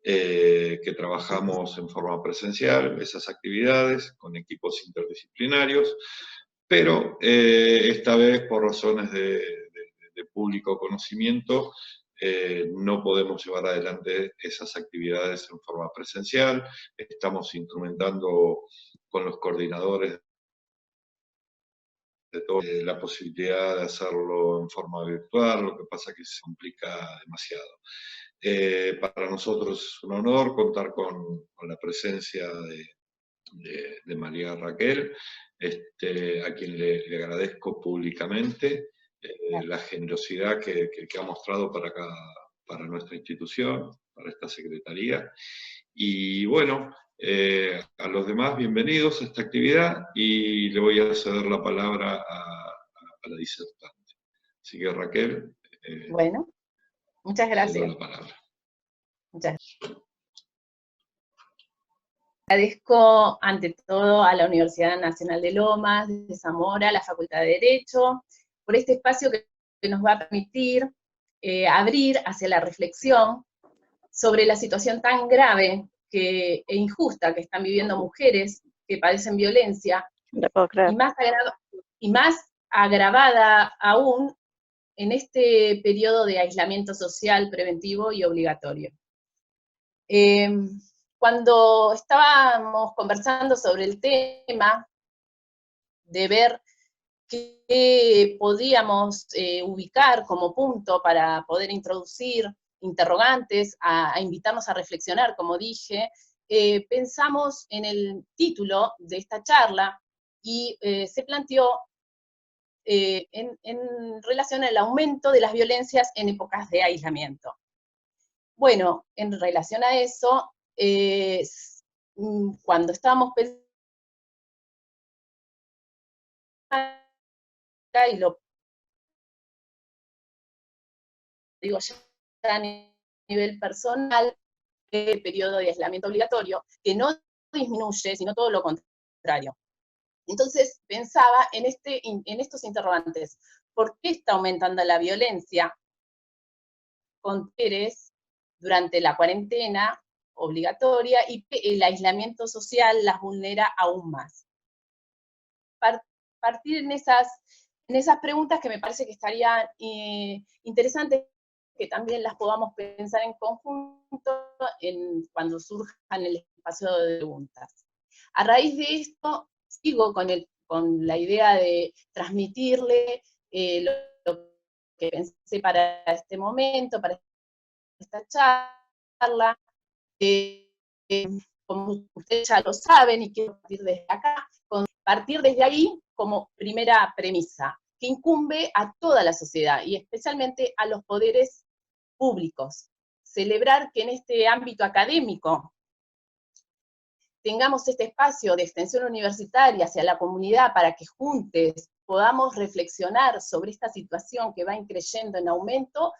que trabajamos en forma presencial, esas actividades con equipos interdisciplinarios, pero esta vez por razones de público conocimiento no podemos llevar adelante esas actividades en forma presencial. Estamos instrumentando con los coordinadores de todo, la posibilidad de hacerlo en forma virtual, lo que pasa que se complica demasiado. Para nosotros es un honor contar con la presencia de María Raquel, a quien le agradezco públicamente la generosidad que ha mostrado para nuestra institución, para esta secretaría. Y bueno, a los demás, bienvenidos a esta actividad y le voy a ceder la palabra a la disertante. Así que Raquel, bueno, muchas gracias. cedo la palabra. Muchas gracias. Agradezco ante todo a la Universidad Nacional de Lomas, de Zamora, la Facultad de Derecho, por este espacio que nos va a permitir abrir hacia la reflexión sobre la situación tan grave e injusta que están viviendo mujeres que padecen violencia, y más agravada aún en este periodo de aislamiento social preventivo y obligatorio. Cuando estábamos conversando sobre el tema, de ver qué podíamos ubicar como punto para poder introducir interrogantes, a invitarnos a reflexionar, como dije, pensamos en el título de esta charla y se planteó en relación al aumento de las violencias en épocas de aislamiento. Bueno, en relación a eso, cuando estábamos pensando, y lo digo ya a nivel personal, el periodo de aislamiento obligatorio, que no disminuye, sino todo lo contrario. Entonces pensaba en estos interrogantes. ¿Por qué está aumentando la violencia con mujeres durante la cuarentena obligatoria y el aislamiento social las vulnera aún más? Partir en esas preguntas que me parece que estarían interesantes que también las podamos pensar en conjunto cuando surjan en el espacio de preguntas. A raíz de esto, sigo con la idea de transmitirle lo que pensé para este momento, para esta charla. Como ustedes ya lo saben, y quiero partir desde acá, partir desde ahí como primera premisa, que incumbe a toda la sociedad, y especialmente a los poderes públicos. Celebrar que en este ámbito académico tengamos este espacio de extensión universitaria hacia la comunidad para que juntos podamos reflexionar sobre esta situación que va increyendo en aumento,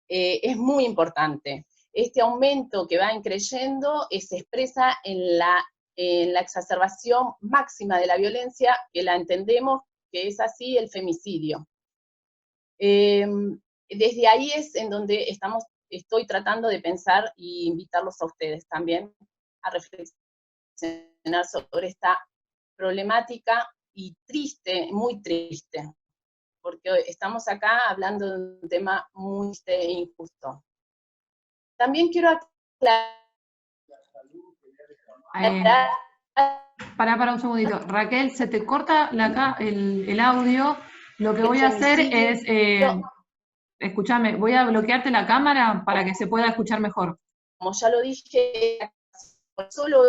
es muy importante. Este aumento que va increyendo se expresa en la exacerbación máxima de la violencia, que la entendemos que es así el femicidio. Desde ahí es en donde estoy tratando de pensar e invitarlos a ustedes también a reflexionar sobre esta problemática y triste, muy triste, porque estamos acá hablando de un tema muy injusto. También quiero aclarar... Para un segundito. Raquel, se te corta el audio. Lo que voy a hacer es... escúchame, voy a bloquearte la cámara para que se pueda escuchar mejor. Como ya lo dije, solo...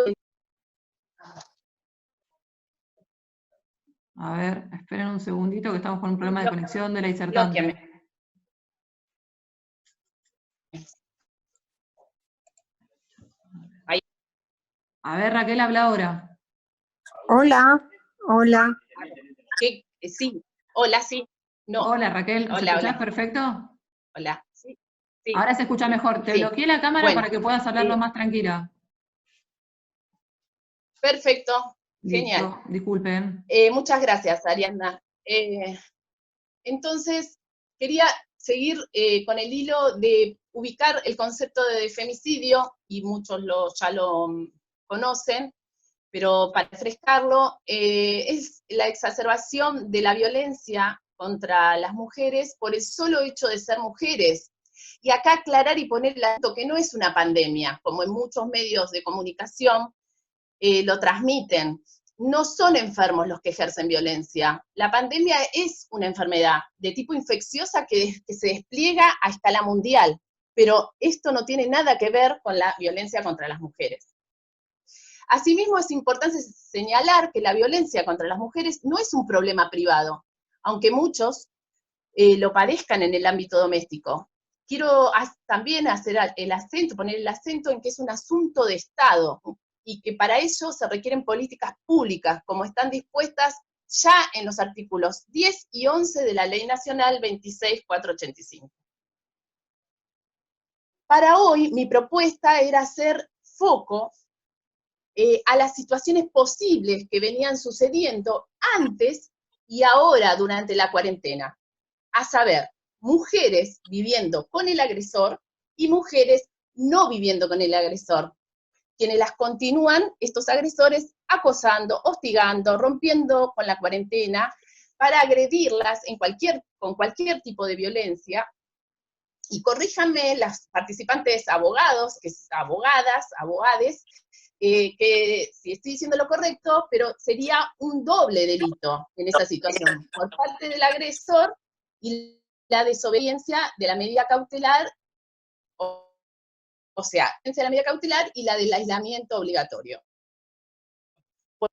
A ver, esperen un segundito que estamos con un problema de conexión de la disertante. A ver, Raquel, habla ahora. Hola, hola. Sí, hola, sí. No. Hola, Raquel, ¿me escuchás perfecto? Hola, sí. Sí. Ahora se escucha mejor. Te bloqueé la cámara para que puedas hablarlo más tranquila. Perfecto, Listo. genial. Disculpen. Muchas gracias, Ariadna. Entonces, quería seguir con el hilo de ubicar el concepto de femicidio, y muchos ya lo conocen, pero para refrescarlo, es la exacerbación de la violencia contra las mujeres por el solo hecho de ser mujeres. Y acá aclarar y poner el acento que no es una pandemia, como en muchos medios de comunicación lo transmiten. No son enfermos los que ejercen violencia. La pandemia es una enfermedad de tipo infecciosa que se despliega a escala mundial, pero esto no tiene nada que ver con la violencia contra las mujeres. Asimismo, es importante señalar que la violencia contra las mujeres no es un problema privado, aunque muchos lo padezcan en el ámbito doméstico. Quiero también poner el acento en que es un asunto de Estado, y que para ello se requieren políticas públicas, como están dispuestas ya en los artículos 10 y 11 de la Ley Nacional 26.485. Para hoy, mi propuesta era hacer foco a las situaciones posibles que venían sucediendo antes y ahora durante la cuarentena, a saber, mujeres viviendo con el agresor y mujeres no viviendo con el agresor, quienes las continúan, estos agresores, acosando, hostigando, rompiendo con la cuarentena, para agredirlas con cualquier tipo de violencia. Y corríjanme las participantes abogados, abogades, que si estoy diciendo lo correcto, pero sería un doble delito en esa situación, por parte del agresor y la desobediencia de la medida cautelar, o sea, la medida cautelar y la del aislamiento obligatorio.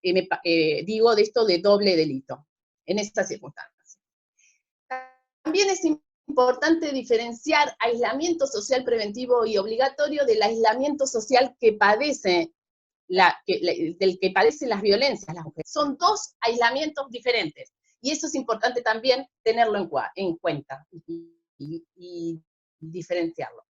Digo de esto de doble delito, en estas circunstancias. También es importante diferenciar aislamiento social preventivo y obligatorio del aislamiento social que padece del que padecen las violencias las mujeres. Son dos aislamientos diferentes, y eso es importante también tenerlo en cuenta y diferenciarlo.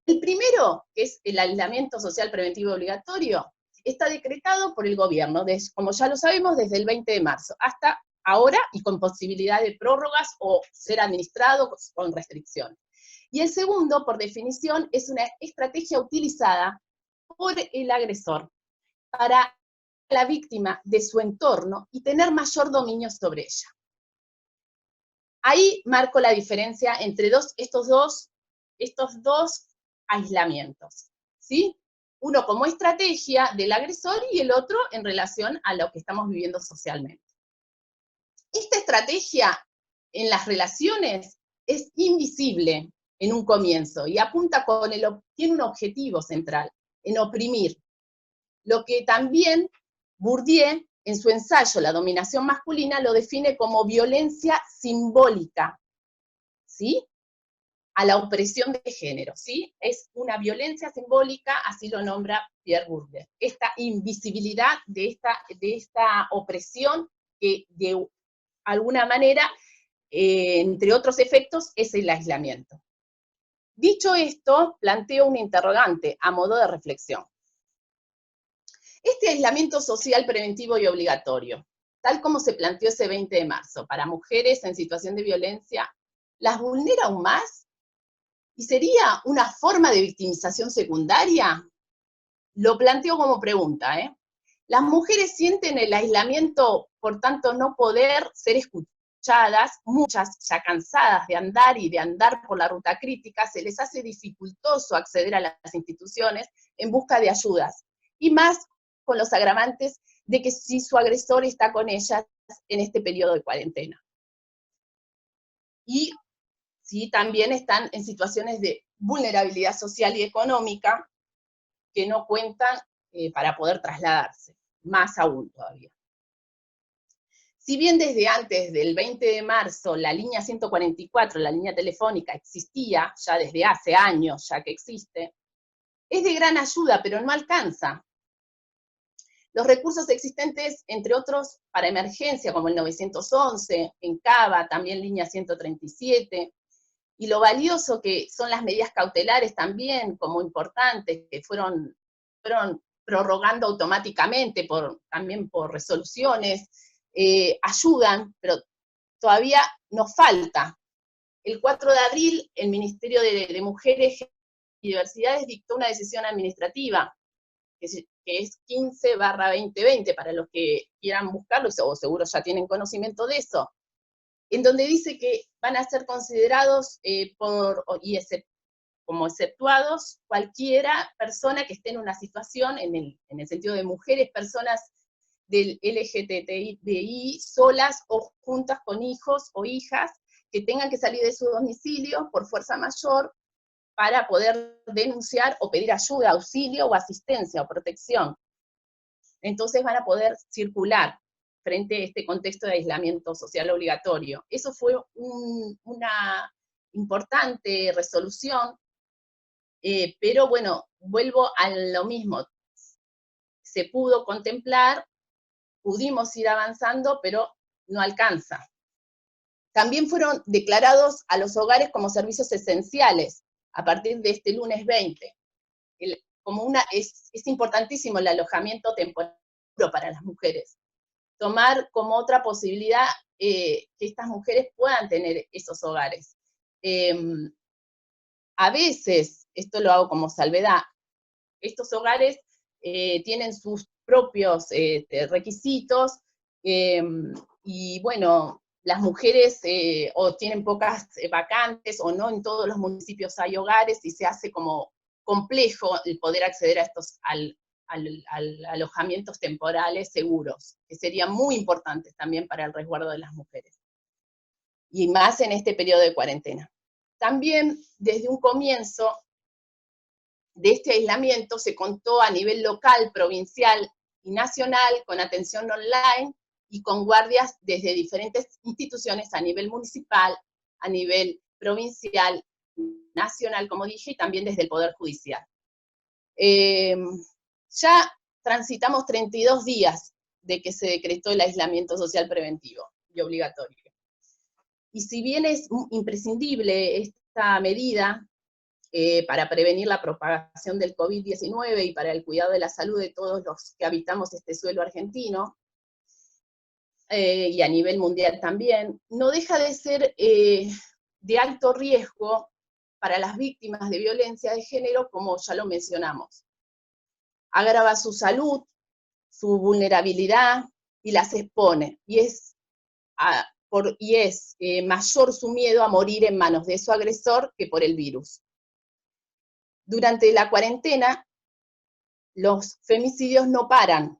El primero, que es el aislamiento social preventivo obligatorio, está decretado por el gobierno, como ya lo sabemos, desde el 20 de marzo hasta ahora, y con posibilidad de prórrogas o ser administrado con restricciones. Y el segundo, por definición, es una estrategia utilizada por el agresor para la víctima de su entorno y tener mayor dominio sobre ella. Ahí marco la diferencia entre estos dos aislamientos, ¿sí? Uno como estrategia del agresor y el otro en relación a lo que estamos viviendo socialmente. Esta estrategia en las relaciones es invisible en un comienzo y apunta tiene un objetivo central, en oprimir. Lo que también Bourdieu, en su ensayo La dominación masculina, lo define como violencia simbólica, ¿sí? A la opresión de género, ¿sí? Es una violencia simbólica, así lo nombra Pierre Bourdieu. Esta invisibilidad de esta opresión que de alguna manera, entre otros efectos, es el aislamiento. Dicho esto, planteo un interrogante a modo de reflexión. Este aislamiento social preventivo y obligatorio, tal como se planteó ese 20 de marzo, para mujeres en situación de violencia, ¿las vulnera aún más? ¿Y sería una forma de victimización secundaria? Lo planteo como pregunta, ¿eh? Las mujeres sienten el aislamiento, por tanto no poder ser escuchadas, muchas ya cansadas de andar por la ruta crítica, se les hace dificultoso acceder a las instituciones en busca de ayudas, y más con los agravantes de que si su agresor está con ellas en este periodo de cuarentena. Y sí, también están en situaciones de vulnerabilidad social y económica que no cuentan para poder trasladarse, más aún todavía. Si bien desde antes del 20 de marzo la línea 144, la línea telefónica, existía, ya desde hace años ya que existe, es de gran ayuda, pero no alcanza. Los recursos existentes, entre otros, para emergencia, como el 911, en Cava, también línea 137, y lo valioso que son las medidas cautelares también, como importantes, que fueron prorrogando automáticamente, también por resoluciones, ayudan, pero todavía nos falta El 4 de abril, el Ministerio de Mujeres y Diversidades dictó una decisión administrativa, que es 15/2020, para los que quieran buscarlo, o seguro ya tienen conocimiento de eso, en donde dice que van a ser considerados como exceptuados cualquiera persona que esté en una situación, en el sentido de mujeres, personas del LGTBI solas o juntas con hijos o hijas, que tengan que salir de su domicilio por fuerza mayor para poder denunciar o pedir ayuda, auxilio o asistencia o protección. Entonces van a poder circular frente a este contexto de aislamiento social obligatorio. Eso fue una importante resolución, pero bueno, vuelvo a lo mismo. Se pudo contemplar, pudimos ir avanzando, pero no alcanza. También fueron declarados a los hogares como servicios esenciales a partir de este lunes 20. Es importantísimo el alojamiento temporal para las mujeres. Tomar como otra posibilidad que estas mujeres puedan tener esos hogares. A veces, esto lo hago como salvedad, estos hogares tienen sus propios requisitos, y bueno, las mujeres o tienen pocas vacantes, o no en todos los municipios hay hogares, y se hace como complejo el poder acceder a estos alojamientos temporales seguros, que serían muy importantes también para el resguardo de las mujeres, y más en este periodo de cuarentena. También, desde un comienzo de este aislamiento, se contó a nivel local, provincial y nacional con atención online y con guardias desde diferentes instituciones a nivel municipal, a nivel provincial, nacional, como dije, y también desde el Poder Judicial. Ya transitamos 32 días de que se decretó el aislamiento social preventivo y obligatorio. Y si bien es imprescindible esta medida para prevenir la propagación del COVID-19 y para el cuidado de la salud de todos los que habitamos este suelo argentino, y a nivel mundial también, no deja de ser de alto riesgo para las víctimas de violencia de género, como ya lo mencionamos. Agrava su salud, su vulnerabilidad, y las expone, y es mayor su miedo a morir en manos de su agresor que por el virus. Durante la cuarentena, los femicidios no paran,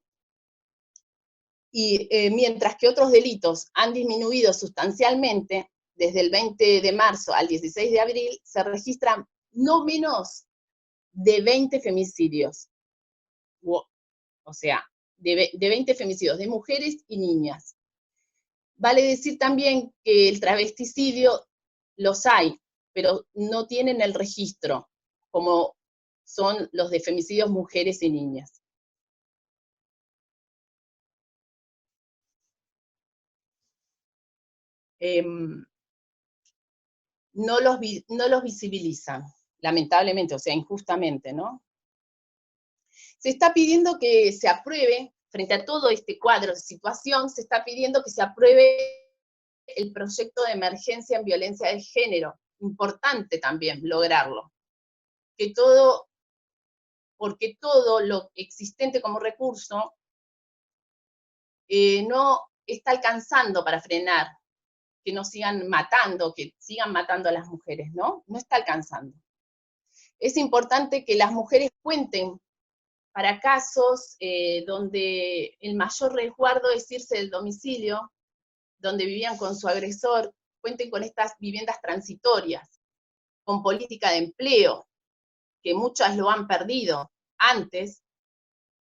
y mientras que otros delitos han disminuido sustancialmente, desde el 20 de marzo al 16 de abril, se registran no menos de 20 femicidios. O sea, de 20 femicidios de mujeres y niñas. Vale decir también que el travesticidio los hay, pero no tienen el registro, como son los de femicidios mujeres y niñas. No los visibilizan, lamentablemente, o sea, injustamente, ¿no? Se está pidiendo que se apruebe, frente a todo este cuadro de situación, se está pidiendo que se apruebe el proyecto de emergencia en violencia de género. Importante también lograrlo. Porque todo lo existente como recurso no está alcanzando para frenar que no sigan matando, que sigan matando a las mujeres, ¿no? No está alcanzando. Es importante que las mujeres cuenten para casos donde el mayor resguardo es irse del domicilio, donde vivían con su agresor, cuenten con estas viviendas transitorias, con política de empleo, que muchas lo han perdido antes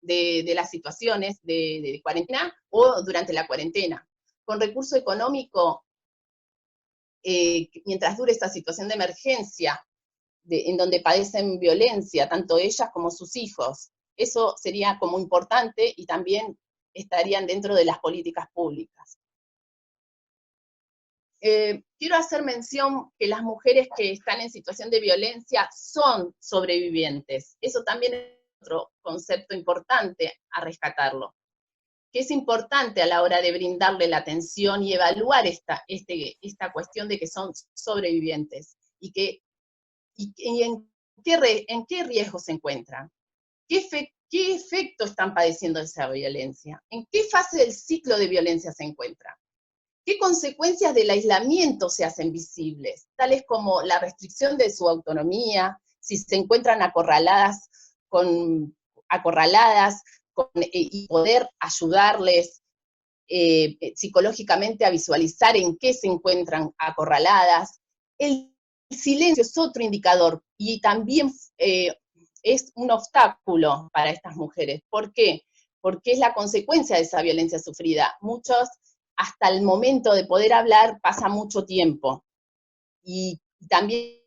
de las situaciones de cuarentena o durante la cuarentena, con recurso económico mientras dure esta situación de emergencia, en donde padecen violencia, tanto ellas como sus hijos. Eso sería como importante y también estarían dentro de las políticas públicas. Quiero hacer mención que las mujeres que están en situación de violencia son sobrevivientes. Eso también es otro concepto importante a rescatarlo. que es importante a la hora de brindarle la atención y evaluar esta cuestión de que son sobrevivientes, y en qué riesgo se encuentran, qué efecto están padeciendo de esa violencia, en qué fase del ciclo de violencia se encuentran, qué consecuencias del aislamiento se hacen visibles, tales como la restricción de su autonomía, si se encuentran acorraladas y poder ayudarles psicológicamente a visualizar en qué se encuentran acorraladas. El silencio es otro indicador, y también es un obstáculo para estas mujeres. ¿Por qué? Porque es la consecuencia de esa violencia sufrida. Muchos, hasta el momento de poder hablar, pasa mucho tiempo. Y también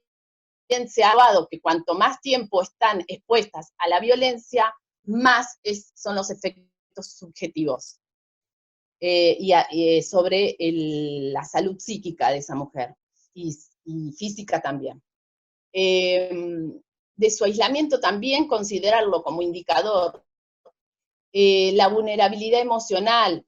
se ha probado que cuanto más tiempo están expuestas a la violencia, más son los efectos subjetivos sobre la salud psíquica de esa mujer, y física también. De su aislamiento también considerarlo como indicador, la vulnerabilidad emocional,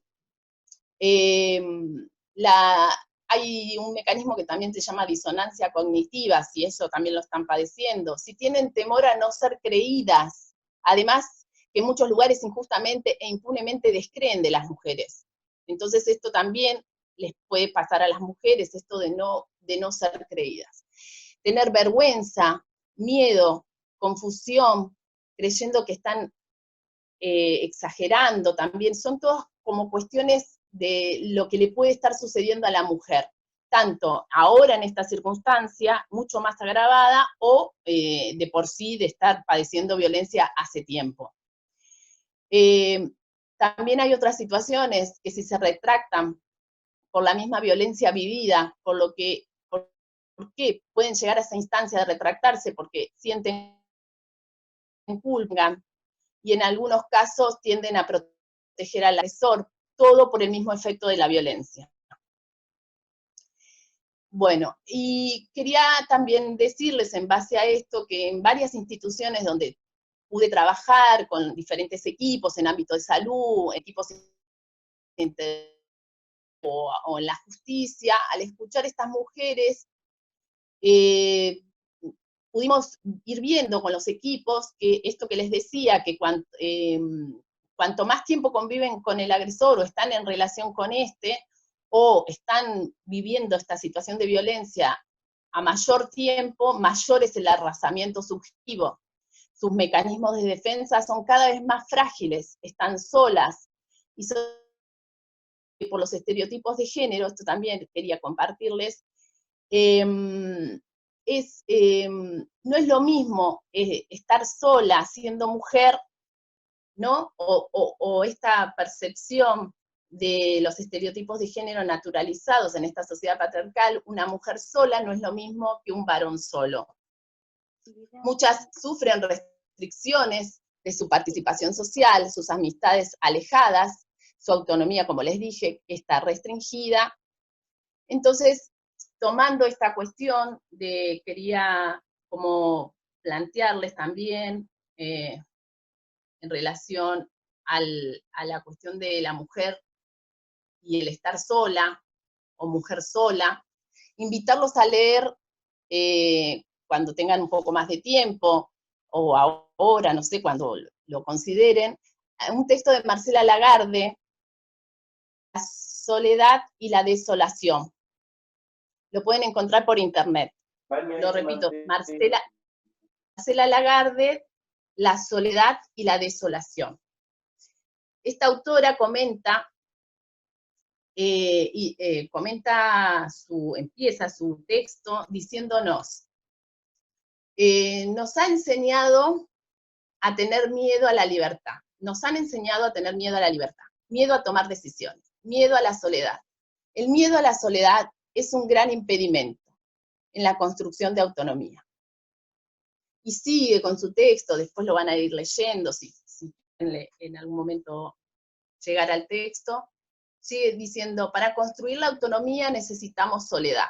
hay un mecanismo que también se llama disonancia cognitiva, si eso también lo están padeciendo, si tienen temor a no ser creídas, además que en muchos lugares injustamente e impunemente descreen de las mujeres. Entonces esto también les puede pasar a las mujeres, esto de no ser creídas. Tener vergüenza, miedo, confusión, creyendo que están exagerando también, son todas como cuestiones de lo que le puede estar sucediendo a la mujer, tanto ahora en esta circunstancia, mucho más agravada, o de por sí de estar padeciendo violencia hace tiempo. También hay otras situaciones que si se retractan por la misma violencia vivida, ¿por qué pueden llegar a esa instancia de retractarse? Porque sienten culpa, y en algunos casos tienden a proteger al agresor, todo por el mismo efecto de la violencia. Bueno, y quería también decirles en base a esto que en varias instituciones donde pude trabajar con diferentes equipos en ámbito de salud, equipos o en la justicia, al escuchar a estas mujeres, pudimos ir viendo con los equipos que esto que les decía, que cuanto más tiempo conviven con el agresor o están en relación con o están viviendo esta situación de violencia a mayor tiempo, mayor es el arrasamiento subjetivo. Sus mecanismos de defensa son cada vez más frágiles, están solas, y por los estereotipos de género, esto también quería compartirles, no es lo mismo estar sola siendo mujer, ¿no? O esta percepción de los estereotipos de género naturalizados en esta sociedad patriarcal, una mujer sola no es lo mismo que un varón solo. Muchas sufren restricciones de su participación social, sus amistades alejadas, su autonomía, como les dije, está restringida. Entonces, tomando esta cuestión, quería como plantearles también en relación a la cuestión de la mujer y el estar sola o mujer sola, invitarlos a leer cuando tengan un poco más de tiempo, o ahora, no sé, cuando lo consideren, un texto de Marcela Lagarde, La soledad y la desolación. Lo pueden encontrar por internet. Lo repito, Marcela Lagarde, La soledad y la desolación. Esta autora comenta, empieza su texto diciéndonos, nos ha enseñado a tener miedo a la libertad, nos han enseñado a tener miedo a la libertad, miedo a tomar decisiones, miedo a la soledad. El miedo a la soledad es un gran impedimento en la construcción de autonomía. Y sigue con su texto, después lo van a ir leyendo, si en algún momento llegar al texto, sigue diciendo, para construir la autonomía necesitamos soledad.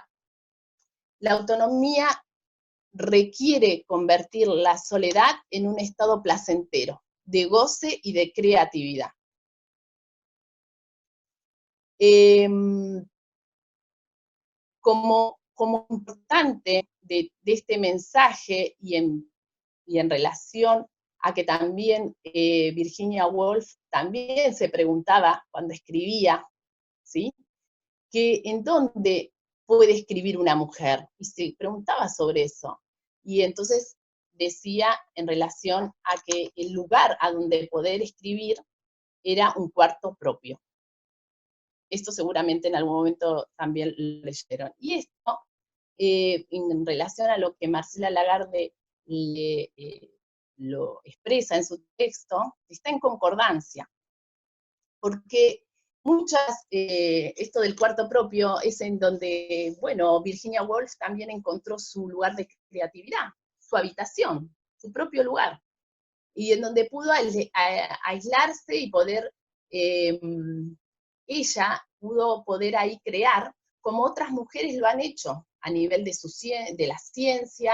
La autonomía requiere convertir la soledad en un estado placentero, de goce y de creatividad. Como importante de este mensaje y en relación a que también Virginia Woolf también se preguntaba cuando escribía, ¿sí? Que en dónde puede escribir una mujer, y se preguntaba sobre eso. Y entonces decía en relación a que el lugar a donde poder escribir era un cuarto propio. Esto seguramente en algún momento también lo leyeron. Y esto, en relación a lo que Marcela Lagarde lo expresa en su texto, está en concordancia. Porque esto del cuarto propio es en donde, bueno, Virginia Woolf también encontró su lugar de creatividad, su habitación, su propio lugar, y en donde pudo aislarse y poder, ella pudo poder ahí crear, como otras mujeres lo han hecho, a nivel de la ciencia,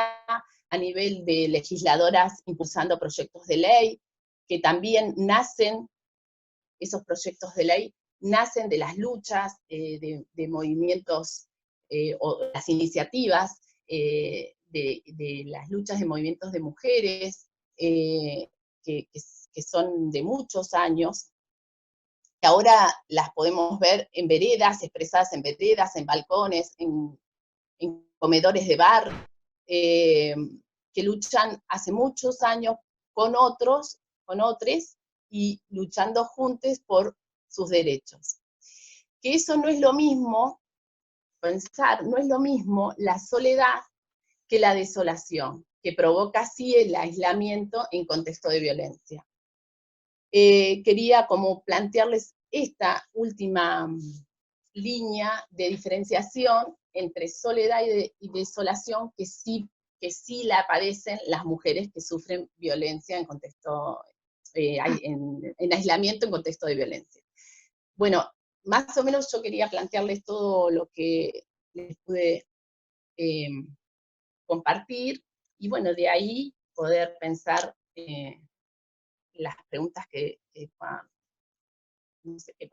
a nivel de legisladoras impulsando proyectos de ley, que también nacen, esos proyectos de ley, nacen de las luchas de movimientos, o las iniciativas de las luchas de movimientos de mujeres, que son de muchos años, que ahora las podemos ver en veredas, expresadas en veredas, en balcones, en comedores de bar, que luchan hace muchos años con otros, y luchando juntos por sus derechos. Que eso no es lo mismo, no es lo mismo la soledad que la desolación, que provoca así el aislamiento en contexto de violencia. Quería como plantearles esta última línea de diferenciación entre soledad y desolación que sí la padecen las mujeres que sufren violencia en contexto, en aislamiento en contexto de violencia. Bueno, más o menos yo quería plantearles todo lo que les pude compartir, y bueno, de ahí poder pensar las preguntas que no sé qué.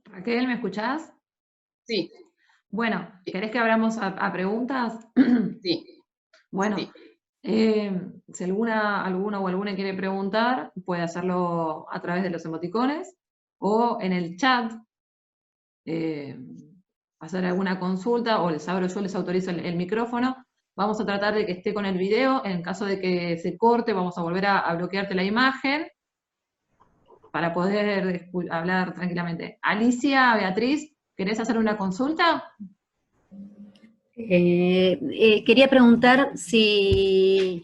Raquel, ¿me escuchás? Sí. Bueno, ¿querés que abramos a preguntas? Sí. Bueno, sí. Si alguno o alguna quiere preguntar, puede hacerlo a través de los emoticones o en el chat, hacer alguna consulta, o yo les autorizo el micrófono. Vamos a tratar de que esté con el video. En caso de que se corte, vamos a volver a bloquearte la imagen para poder hablar tranquilamente. Alicia, Beatriz, ¿querés hacer una consulta? Quería preguntar si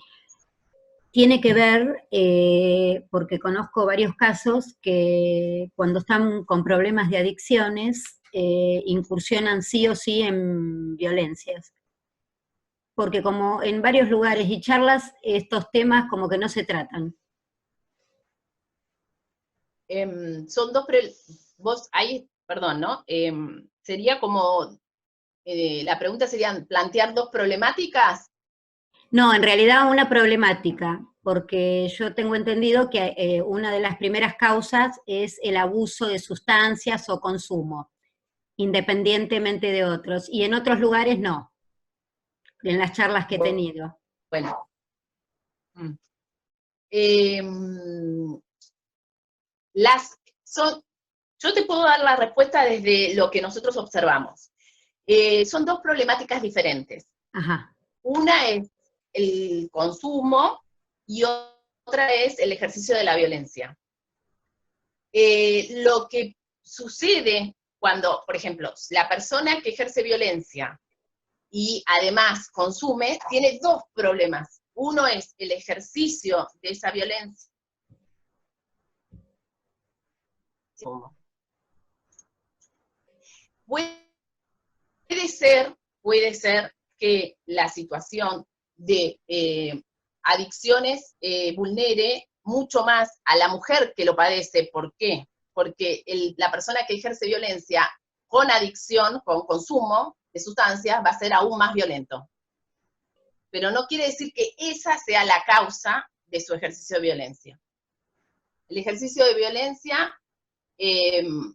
tiene que ver, porque conozco varios casos que cuando están con problemas de adicciones, incursionan sí o sí en violencias. Porque como en varios lugares y charlas, estos temas como que no se tratan. Son dos, vos ahí, perdón, ¿no? Sería como, la pregunta sería plantear dos problemáticas. No, en realidad una problemática, porque yo tengo entendido que una de las primeras causas es el abuso de sustancias o consumo, independientemente de otros, y en otros lugares no, en las charlas que he tenido. Bueno. Yo te puedo dar la respuesta desde lo que nosotros observamos. Son dos problemáticas diferentes. Ajá. Una es el consumo y otra es el ejercicio de la violencia. Lo que sucede cuando, por ejemplo, la persona que ejerce violencia y además consume, tiene dos problemas. Uno es el ejercicio de esa violencia. Puede ser que la situación de adicciones vulnere mucho más a la mujer que lo padece. ¿Por qué? Porque la persona que ejerce violencia con adicción, con consumo de sustancias, va a ser aún más violento. Pero no quiere decir que esa sea la causa de su ejercicio de violencia. El ejercicio de violencia en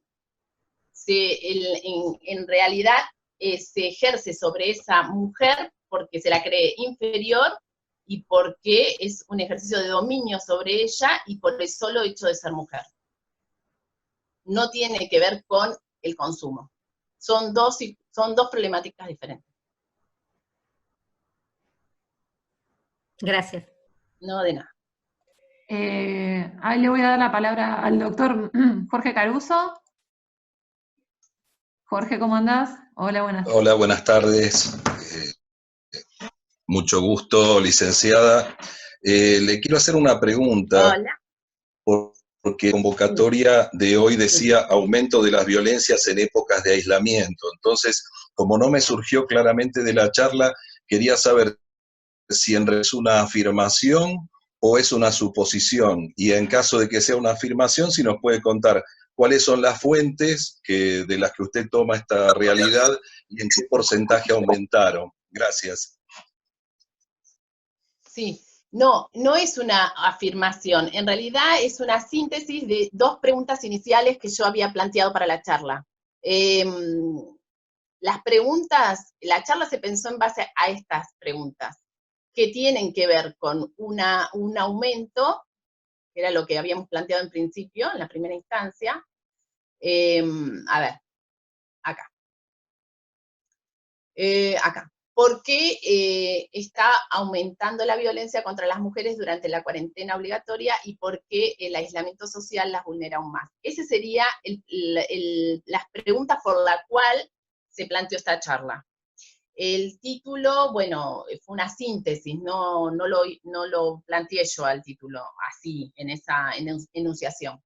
realidad se ejerce sobre esa mujer porque se la cree inferior y porque es un ejercicio de dominio sobre ella y por el solo hecho de ser mujer. No tiene que ver con el consumo. Son dos problemáticas diferentes. Gracias. No, de nada. Ahí le voy a dar la palabra al doctor Jorge Caruso. Jorge, ¿cómo andás? Hola, buenas. Hola, buenas tardes. Mucho gusto, licenciada. Le quiero hacer una pregunta. Hola. Porque la convocatoria de hoy decía aumento de las violencias en épocas de aislamiento. Entonces, como no me surgió claramente de la charla, quería saber si en realidad es una afirmación o es una suposición. Y en caso de que sea una afirmación, si nos puede contar cuáles son las fuentes de las que usted toma esta realidad y en qué porcentaje aumentaron. Gracias. Sí, no es una afirmación, en realidad es una síntesis de dos preguntas iniciales que yo había planteado para la charla. Las preguntas, la charla se pensó en base a estas preguntas, que tienen que ver con un aumento, que era lo que habíamos planteado en principio, en la primera instancia. A ver, acá. Acá. ¿Por qué está aumentando la violencia contra las mujeres durante la cuarentena obligatoria y por qué el aislamiento social las vulnera aún más? Esas serían las preguntas por la cual se planteó esta charla. El título, bueno, fue una síntesis, no lo planteé yo al título así, en esa enunciación.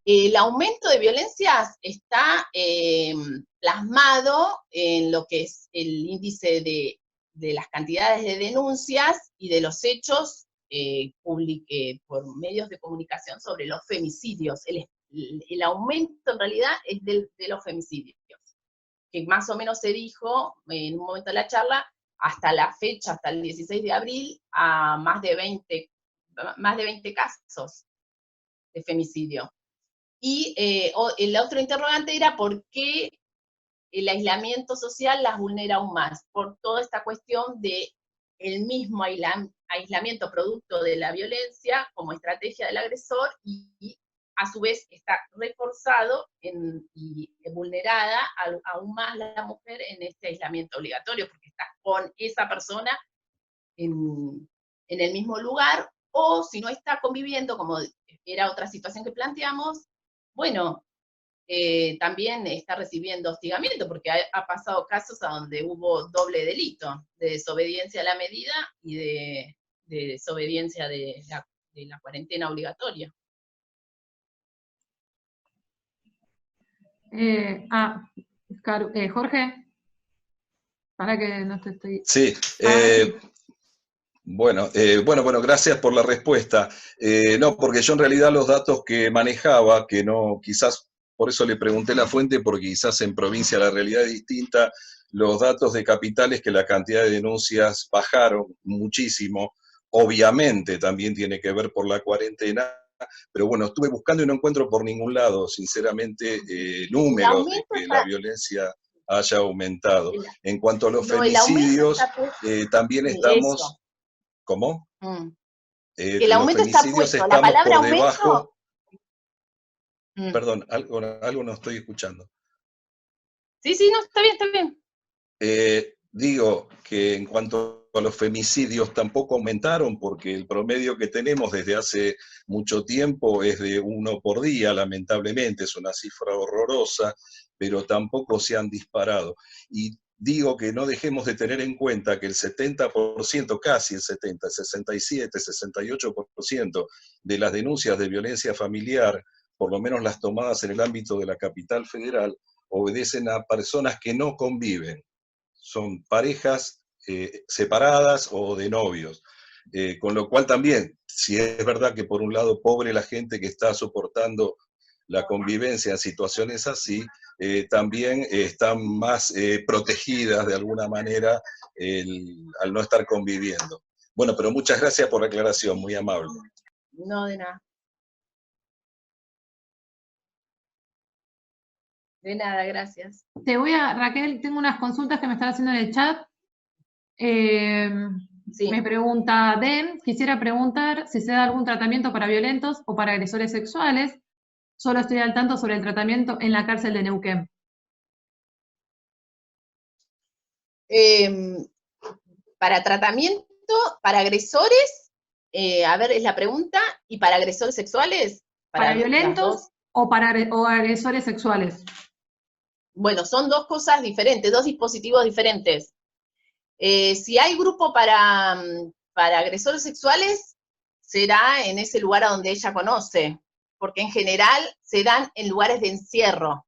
El aumento de violencias está plasmado en lo que es el índice de las cantidades de denuncias y de los hechos por medios de comunicación sobre los femicidios. El aumento en realidad es de los femicidios, que más o menos se dijo en un momento de la charla, hasta la fecha, hasta el 16 de abril, a más de 20 casos de femicidio. Y el otro interrogante era por qué el aislamiento social las vulnera aún más, por toda esta cuestión de el mismo aislamiento producto de la violencia como estrategia del agresor y a su vez está reforzado y vulnerada aún más la mujer en este aislamiento obligatorio, porque está con esa persona en el mismo lugar, o si no está conviviendo, como era otra situación que planteamos, bueno, también está recibiendo hostigamiento, porque ha pasado casos a donde hubo doble delito, de desobediencia a la medida y de desobediencia de la cuarentena obligatoria. Jorge, para que no te estoy... Sí, bueno, gracias por la respuesta. No, porque yo en realidad los datos que manejaba, que no, quizás, por eso le pregunté la fuente, porque quizás en provincia la realidad es distinta, los datos de capitales que la cantidad de denuncias bajaron muchísimo, obviamente también tiene que ver por la cuarentena, pero bueno, estuve buscando y no encuentro por ningún lado, sinceramente, números de que la violencia haya aumentado. En cuanto a los femicidios, también estamos... Eso. ¿Cómo? Que el aumento está puesto, la palabra aumento... Debajo... Perdón, algo no estoy escuchando. Sí, no, está bien. Digo que en cuanto a los femicidios tampoco aumentaron, porque el promedio que tenemos desde hace mucho tiempo es de 1 por día, lamentablemente, es una cifra horrorosa, pero tampoco se han disparado. Y digo que no dejemos de tener en cuenta que el 70%, casi el 70%, 67%, 68% de las denuncias de violencia familiar, por lo menos las tomadas en el ámbito de la capital federal, obedecen a personas que no conviven. Son parejas separadas o de novios. Con lo cual también, si es verdad que por un lado pobre la gente que está soportando la convivencia en situaciones así, también están más protegidas de alguna manera al no estar conviviendo. Bueno, pero muchas gracias por la aclaración, muy amable. No, de nada. De nada, gracias. Raquel, tengo unas consultas que me están haciendo en el chat. Sí. Me pregunta Den, quisiera preguntar si se da algún tratamiento para violentos o para agresores sexuales. Solo estoy al tanto sobre el tratamiento en la cárcel de Neuquén. Para tratamiento, para agresores, a ver, es la pregunta, y para agresores sexuales. ¿Para violentos o agresores sexuales? Bueno, son dos cosas diferentes, dos dispositivos diferentes. Si hay grupo para agresores sexuales, será en ese lugar a donde ella conoce, porque en general se dan en lugares de encierro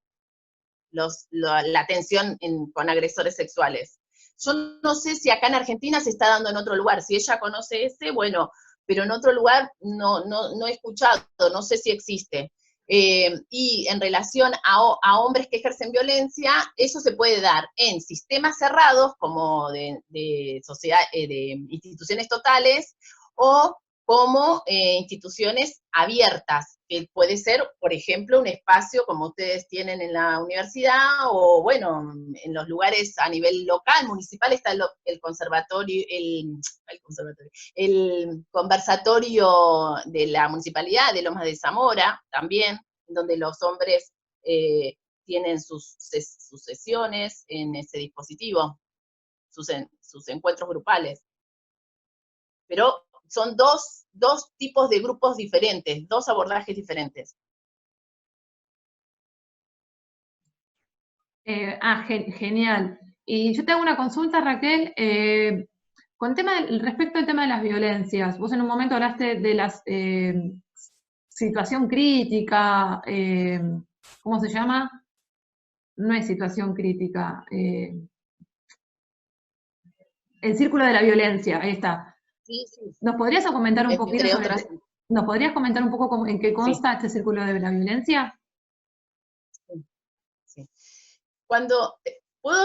la atención con agresores sexuales. Yo no sé si acá en Argentina se está dando en otro lugar, si ella conoce ese, bueno, pero en otro lugar no he escuchado, no sé si existe. Y en relación a hombres que ejercen violencia, eso se puede dar en sistemas cerrados, como de instituciones totales, o como instituciones abiertas, que puede ser, por ejemplo, un espacio como ustedes tienen en la universidad, o bueno, en los lugares a nivel local, municipal, está el conservatorio, el conversatorio de la municipalidad de Lomas de Zamora, también, donde los hombres tienen sus sesiones en ese dispositivo, sus encuentros grupales. Pero son dos tipos de grupos diferentes, dos abordajes diferentes. Genial. Y yo te hago una consulta, Raquel, respecto al tema de las violencias. Vos en un momento hablaste de la situación crítica, ¿cómo se llama? No es situación crítica. El círculo de la violencia, ahí está. Sí, sí. ¿Nos podrías comentar un poquito ¿Nos podrías comentar un poco en qué consta este círculo de la violencia? Sí. Puedo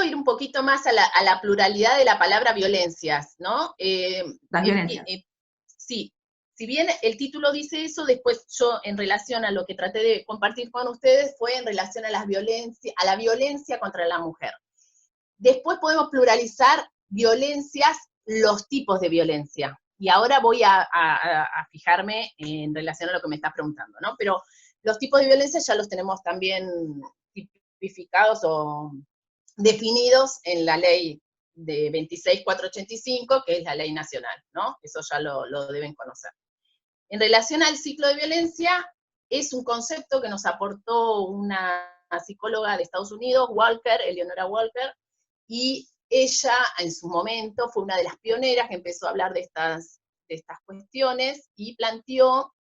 ir un poquito más a la pluralidad de la palabra violencias, ¿no? Las violencias. Sí, si bien el título dice eso, después yo en relación a lo que traté de compartir con ustedes fue en relación a la violencia contra la mujer. Después podemos pluralizar violencias, los tipos de violencia. Y ahora voy a fijarme en relación a lo que me estás preguntando, ¿no? Pero los tipos de violencia ya los tenemos también tipificados o definidos en la ley de 26.485, que es la ley nacional, ¿no? Eso ya lo deben conocer. En relación al ciclo de violencia, es un concepto que nos aportó una psicóloga de Estados Unidos, Eleonora Walker, y ella en su momento fue una de las pioneras que empezó a hablar de estas cuestiones y planteó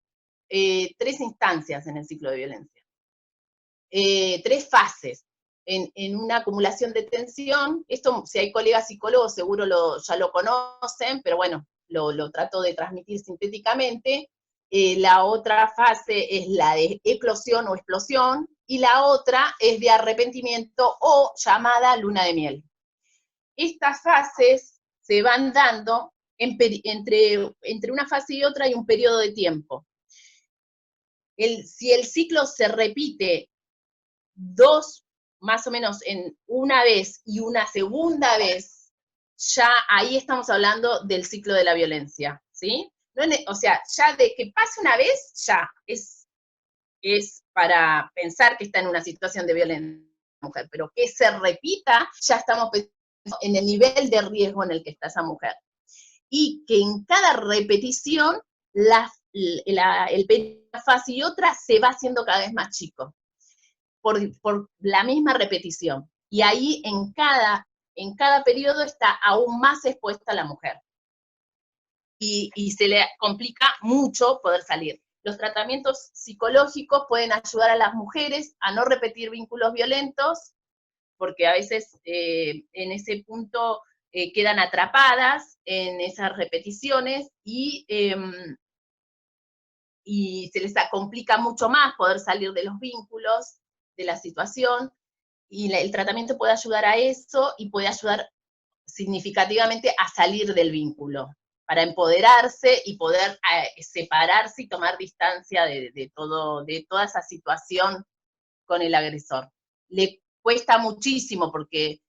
3 instancias en el ciclo de violencia. 3 fases. En una acumulación de tensión, esto si hay colegas psicólogos seguro ya lo conocen, pero bueno, lo trato de transmitir sintéticamente. La otra fase es la de eclosión o explosión, y la otra es de arrepentimiento o llamada luna de miel. Estas fases se van dando entre una fase y otra hay un periodo de tiempo. Si el ciclo se repite 2, más o menos en una vez y una segunda vez, ya ahí estamos hablando del ciclo de la violencia, ¿sí? O sea, ya de que pase una vez, ya es para pensar que está en una situación de violencia mujer, pero que se repita, ya estamos pensando en el nivel de riesgo en el que está esa mujer. Y que en cada repetición, el periodo de una fase y otra se va haciendo cada vez más chico, por la misma repetición. Y ahí en cada periodo está aún más expuesta la mujer. Y se le complica mucho poder salir. Los tratamientos psicológicos pueden ayudar a las mujeres a no repetir vínculos violentos, porque a veces en ese punto quedan atrapadas en esas repeticiones y se les complica mucho más poder salir de los vínculos, de la situación, y el tratamiento puede ayudar a eso y puede ayudar significativamente a salir del vínculo, para empoderarse y poder separarse y tomar distancia de toda esa situación con el agresor. cuesta muchísimo porque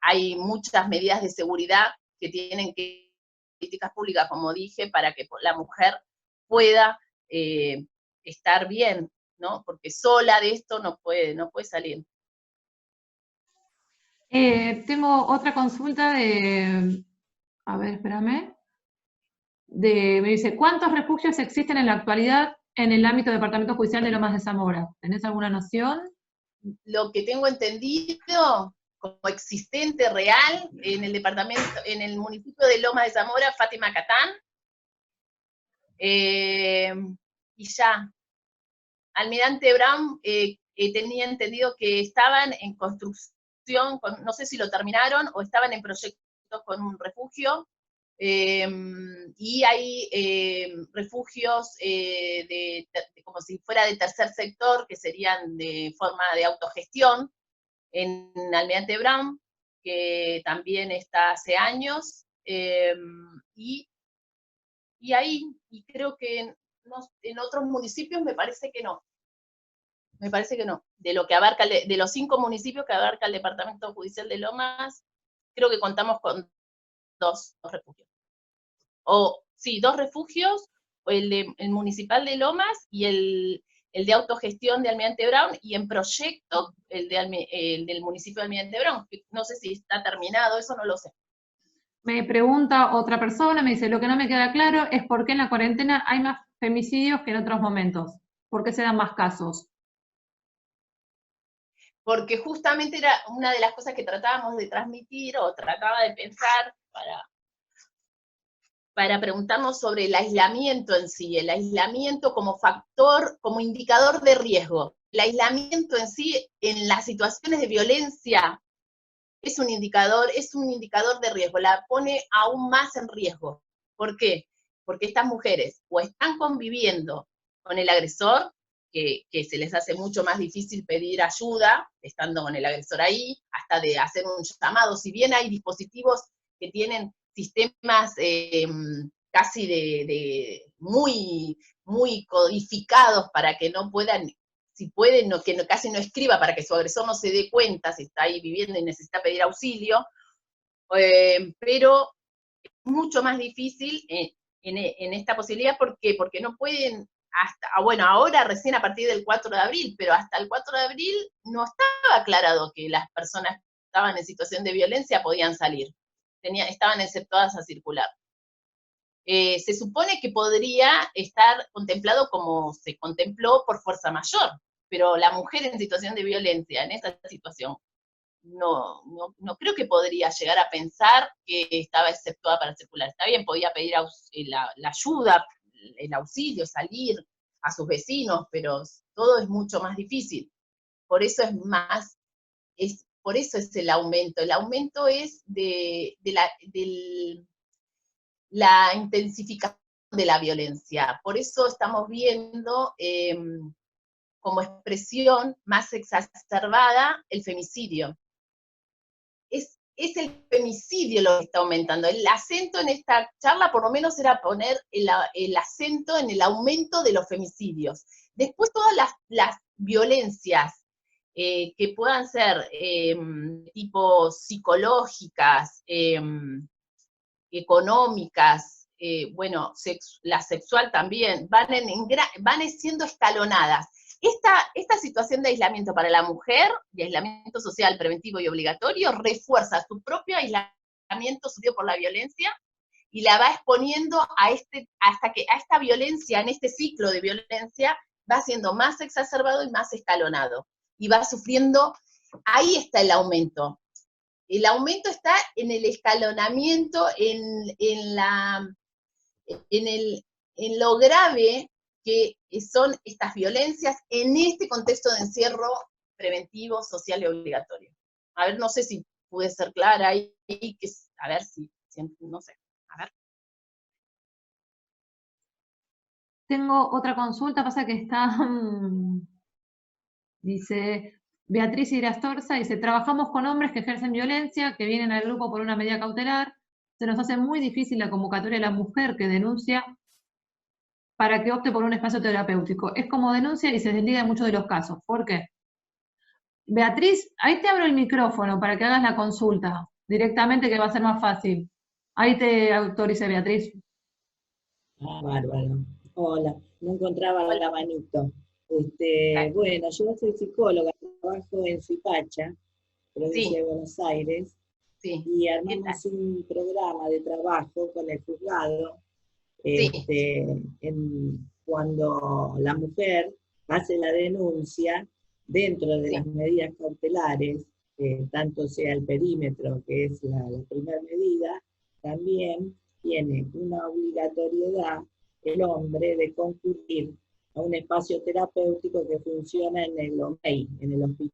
hay muchas medidas de seguridad que tienen que políticas públicas, como dije, para que la mujer pueda estar bien, ¿no? Porque sola de esto no puede salir. Tengo otra consulta de, a ver, espérame, me dice, ¿cuántos refugios existen en la actualidad en el ámbito del Departamento Judicial de Lomas de Zamora? ¿Tenés alguna noción? Lo que tengo entendido como existente real en el departamento, en el municipio de Lomas de Zamora, Fátima Catán, y ya. Almirante Brown, tenía entendido que estaban en construcción, no sé si lo terminaron, o estaban en proyectos con un refugio, y hay refugios como si fuera de tercer sector, que serían de forma de autogestión, en Almirante Brown, que también está hace años, y ahí, y creo que en otros municipios me parece que no. Me parece que no. De lo que abarca, de los 5 municipios que abarca el Departamento Judicial de Lomas, creo que contamos con dos refugios. Sí, 2 refugios, el municipal de Lomas y el de autogestión de Almirante Brown, y en proyecto el del municipio de Almirante Brown. No sé si está terminado, eso no lo sé. Me pregunta otra persona, me dice, lo que no me queda claro es por qué en la cuarentena hay más femicidios que en otros momentos. ¿Por qué se dan más casos? Porque justamente era una de las cosas que tratábamos de transmitir, o trataba de pensar para preguntarnos sobre el aislamiento en sí, el aislamiento como factor, como indicador de riesgo. El aislamiento en sí, en las situaciones de violencia, es un indicador de riesgo, la pone aún más en riesgo. ¿Por qué? Porque estas mujeres o están conviviendo con el agresor, que se les hace mucho más difícil pedir ayuda, estando con el agresor ahí, hasta de hacer un llamado. Si bien hay dispositivos que tienen sistemas casi muy, muy codificados para que no puedan, si pueden, que casi no escriba para que su agresor no se dé cuenta si está ahí viviendo y necesita pedir auxilio, pero es mucho más difícil en esta posibilidad. ¿Por qué? Porque no pueden, bueno, ahora recién a partir del 4 de abril, pero hasta el 4 de abril no estaba aclarado que las personas que estaban en situación de violencia podían salir, estaban exceptuadas a circular. Se supone que podría estar contemplado como se contempló por fuerza mayor, pero la mujer en situación de violencia, en esa situación, no creo que podría llegar a pensar que estaba exceptuada para circular. Está bien, podía pedir la ayuda, el auxilio, salir a sus vecinos, pero todo es mucho más difícil. Por eso por eso es el aumento. El aumento es de la intensificación de la violencia. Por eso estamos viendo como expresión más exacerbada el femicidio. Es el femicidio lo que está aumentando. El acento en esta charla por lo menos era poner el acento en el aumento de los femicidios. Después todas las violencias que puedan ser tipo psicológicas, económicas, bueno, la sexual también, van siendo escalonadas. Esta situación de aislamiento para la mujer, de aislamiento social preventivo y obligatorio, refuerza su propio aislamiento sufrido por la violencia y la va exponiendo hasta que a esta violencia, en este ciclo de violencia, va siendo más exacerbado y más escalonado. Y va sufriendo, ahí está el aumento. El aumento está en el escalonamiento, en lo grave que son estas violencias en este contexto de encierro preventivo, social y obligatorio. A ver, no sé si pude ser clara ahí, a ver si no sé, a ver. Tengo otra consulta, pasa que está, dice Beatriz Irastorza, dice, trabajamos con hombres que ejercen violencia, que vienen al grupo por una medida cautelar, se nos hace muy difícil la convocatoria de la mujer que denuncia para que opte por un espacio terapéutico. Es como denuncia y se desliga en muchos de los casos. ¿Por qué? Beatriz, ahí te abro el micrófono para que hagas la consulta directamente, que va a ser más fácil. Ahí te autorice, Beatriz. Ah, bárbaro. Hola, no encontraba el abanico. Bueno, yo soy psicóloga, trabajo en Suipacha, provincia de Buenos Aires, y armamos un programa de trabajo con el juzgado cuando la mujer hace la denuncia dentro de las medidas cautelares, tanto sea el perímetro, que es la primera medida, también tiene una obligatoriedad el hombre de concurrir a un espacio terapéutico que funciona en el OMEI, en el hospital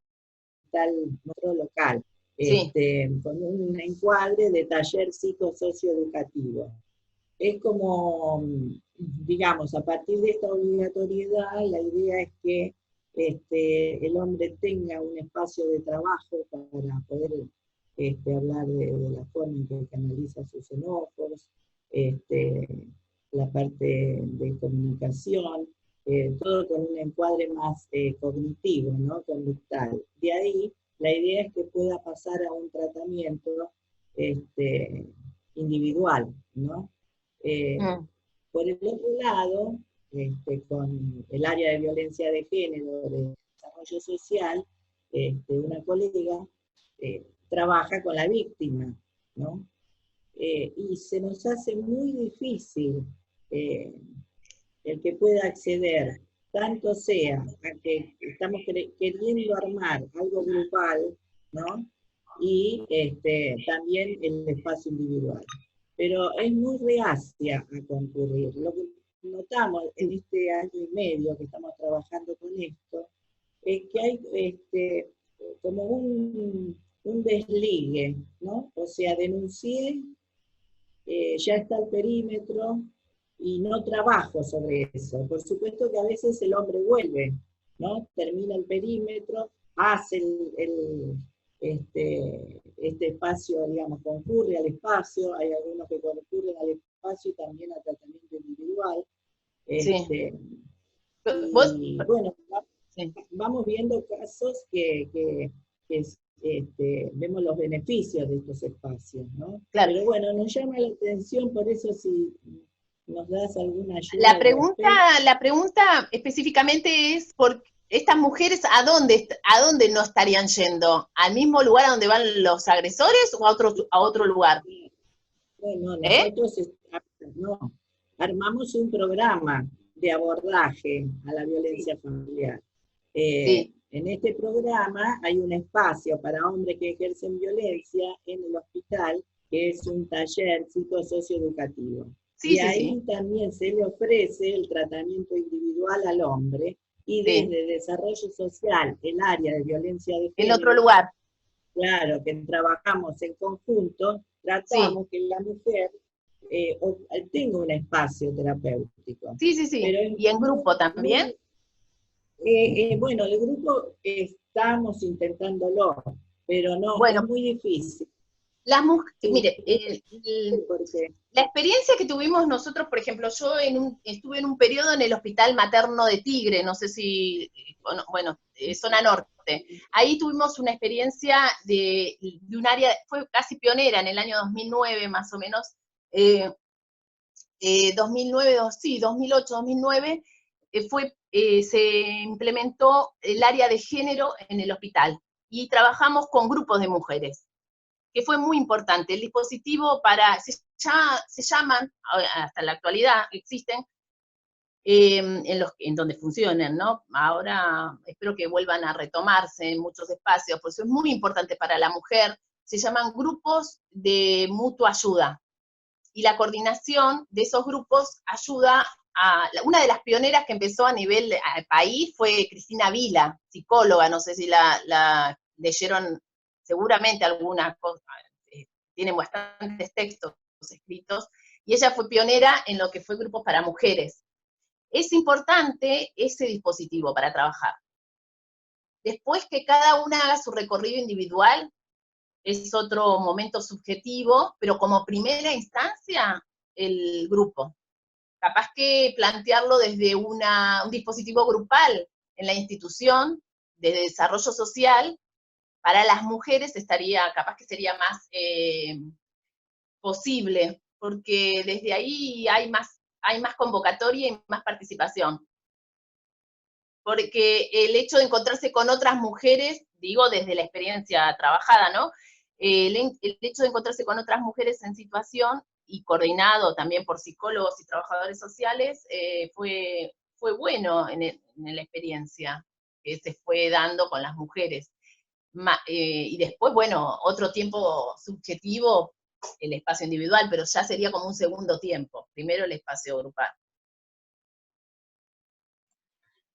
nuestro local, con un encuadre de taller psicosocioeducativo. Es como, digamos, a partir de esta obligatoriedad, la idea es que el hombre tenga un espacio de trabajo para poder hablar de la forma en que canaliza sus enojos, la parte de comunicación, todo con un encuadre más cognitivo, ¿no? Conductal. De ahí, la idea es que pueda pasar a un tratamiento individual, ¿no? Por el otro lado, con el área de violencia de género, de desarrollo social, una colega trabaja con la víctima, ¿no? Y se nos hace muy difícil el que pueda acceder, tanto sea a que estamos queriendo armar algo grupal, ¿no? Y también el espacio individual. Pero es muy reacia a concurrir. Lo que notamos en este año y medio que estamos trabajando con esto, es que hay como un desligue, ¿no? O sea, denuncié, ya está el perímetro, y no trabajo sobre eso. Por supuesto que a veces el hombre vuelve, ¿no? Termina el perímetro, hace este espacio, digamos, concurre al espacio, hay algunos que concurren al espacio y también al tratamiento individual. Y bueno, vamos viendo casos que vemos los beneficios de estos espacios, ¿no? Claro. Pero bueno, nos llama la atención, por eso si nos das alguna ayuda. La pregunta específicamente es por estas mujeres, ¿a dónde no estarían yendo? ¿Al mismo lugar a donde van los agresores o a otro lugar? Bueno, nosotros armamos un programa de abordaje a la violencia familiar. En este programa hay un espacio para hombres que ejercen violencia en el hospital, que es un taller psicosocioeducativo. Y ahí también se le ofrece el tratamiento individual al hombre, y desde desarrollo social, el área de violencia de género. En otro lugar. Claro, que trabajamos en conjunto, tratamos que la mujer tenga un espacio terapéutico. Pero ¿y en grupo también? Bueno, el grupo estamos intentándolo, pero no, es muy difícil. Mire, la experiencia que tuvimos nosotros, por ejemplo, yo estuve en un periodo en el Hospital Materno de Tigre, no sé si, zona norte. Ahí tuvimos una experiencia de un área, fue casi pionera en el año 2009 más o menos, 2008, 2009, se implementó el área de género en el hospital, y trabajamos con grupos de mujeres, que fue muy importante. El dispositivo se llaman, hasta la actualidad existen, en donde funcionan, ¿no? Ahora espero que vuelvan a retomarse en muchos espacios, porque eso es muy importante para la mujer. Se llaman grupos de mutua ayuda, y la coordinación de esos grupos ayuda a... Una de las pioneras que empezó a nivel país fue Cristina Vila, psicóloga, no sé si la leyeron seguramente algunas cosas, tienen bastantes textos escritos, y ella fue pionera en lo que fue grupos para mujeres. Es importante ese dispositivo para trabajar. Después que cada una haga su recorrido individual, es otro momento subjetivo, pero como primera instancia, el grupo. Capaz que plantearlo desde un dispositivo grupal en la institución, desarrollo social, para las mujeres capaz que sería más posible, porque desde ahí hay más convocatoria y más participación. Porque el hecho de encontrarse con otras mujeres, digo desde la experiencia trabajada, ¿no? El hecho de encontrarse con otras mujeres en situación, y coordinado también por psicólogos y trabajadores sociales, fue bueno en la experiencia que se fue dando con las mujeres. Y después, bueno, otro tiempo subjetivo, el espacio individual, pero ya sería como un segundo tiempo. Primero el espacio grupal.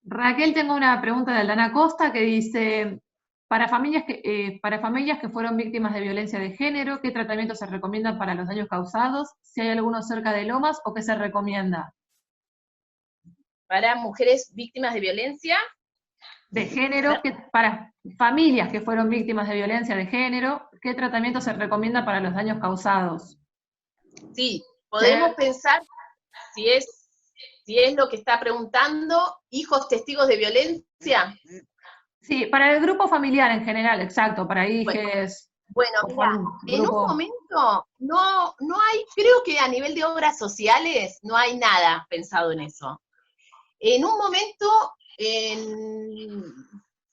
Raquel, tengo una pregunta de Aldana Costa que dice, para familias que fueron víctimas de violencia de género, ¿qué tratamientos se recomiendan para los daños causados? Si hay alguno cerca de Lomas, ¿o qué se recomienda? Para mujeres víctimas de violencia de género, para familias que fueron víctimas de violencia de género, ¿qué tratamiento se recomienda para los daños causados? Sí, podemos pensar, si es lo que está preguntando, hijos testigos de violencia. Sí, para el grupo familiar en general, exacto, para hijos. Bueno, mira, en un momento no hay, creo que a nivel de obras sociales no hay nada pensado en eso. En un momento,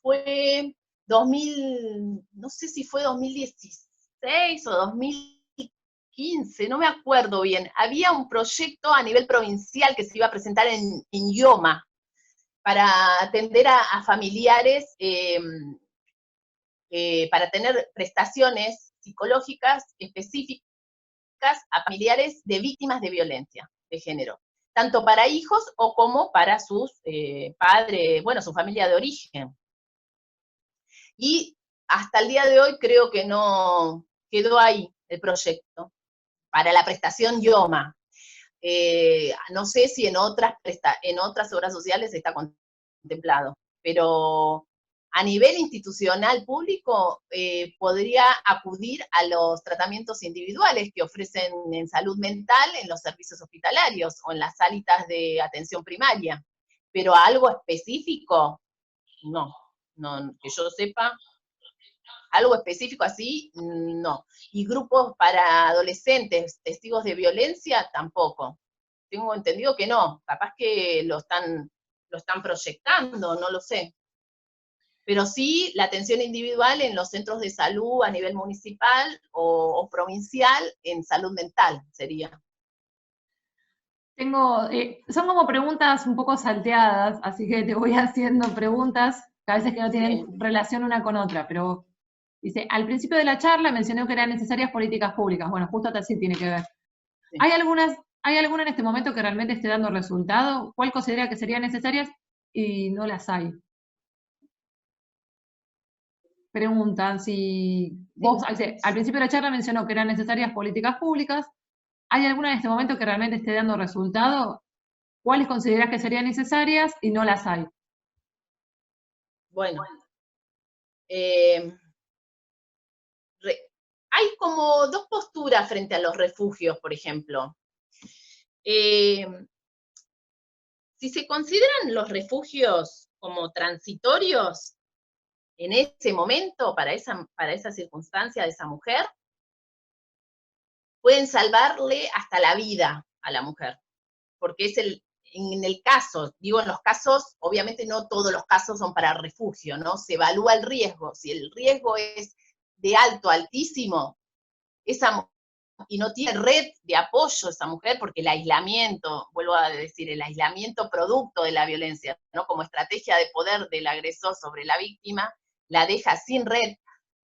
fue 2000, no sé si fue 2016 o 2015, no me acuerdo bien, había un proyecto a nivel provincial que se iba a presentar en IOMA para atender a familiares, para tener prestaciones psicológicas específicas a familiares de víctimas de violencia de género, tanto para hijos o como para sus padres, bueno, su familia de origen. Y hasta el día de hoy creo que no quedó ahí el proyecto para la prestación IOMA. No sé si en otras obras sociales está contemplado, pero a nivel institucional público podría acudir a los tratamientos individuales que ofrecen en salud mental en los servicios hospitalarios o en las salitas de atención primaria, pero a algo específico, no, que yo sepa, algo específico así, no. Y grupos para adolescentes, testigos de violencia, tampoco. Tengo entendido que no, capaz que lo están proyectando, no lo sé. Pero sí la atención individual en los centros de salud a nivel municipal o provincial en salud mental sería. Son como preguntas un poco salteadas, así que te voy haciendo preguntas que a veces que no tienen relación una con otra, pero dice, al principio de la charla mencionó que eran necesarias políticas públicas. Bueno, justo hasta así tiene que ver. Sí. ¿Hay alguna en este momento que realmente esté dando resultado? ¿Cuál considera que serían necesarias y no las hay? Preguntan si vos, al principio de la charla mencionó que eran necesarias políticas públicas. ¿Hay alguna en este momento que realmente esté dando resultado? ¿Cuáles considerás que serían necesarias y no las hay? Bueno, hay como dos posturas frente a los refugios, por ejemplo. Si se consideran los refugios como transitorios en ese momento, para esa circunstancia de esa mujer, pueden salvarle hasta la vida a la mujer, porque en el caso, digo en los casos, obviamente no todos los casos son para refugio, ¿no? Se evalúa el riesgo. Si el riesgo es de alto, altísimo, y no tiene red de apoyo esa mujer, porque el aislamiento, vuelvo a decir, el aislamiento producto de la violencia, ¿no? Como estrategia de poder del agresor sobre la víctima, la deja sin red,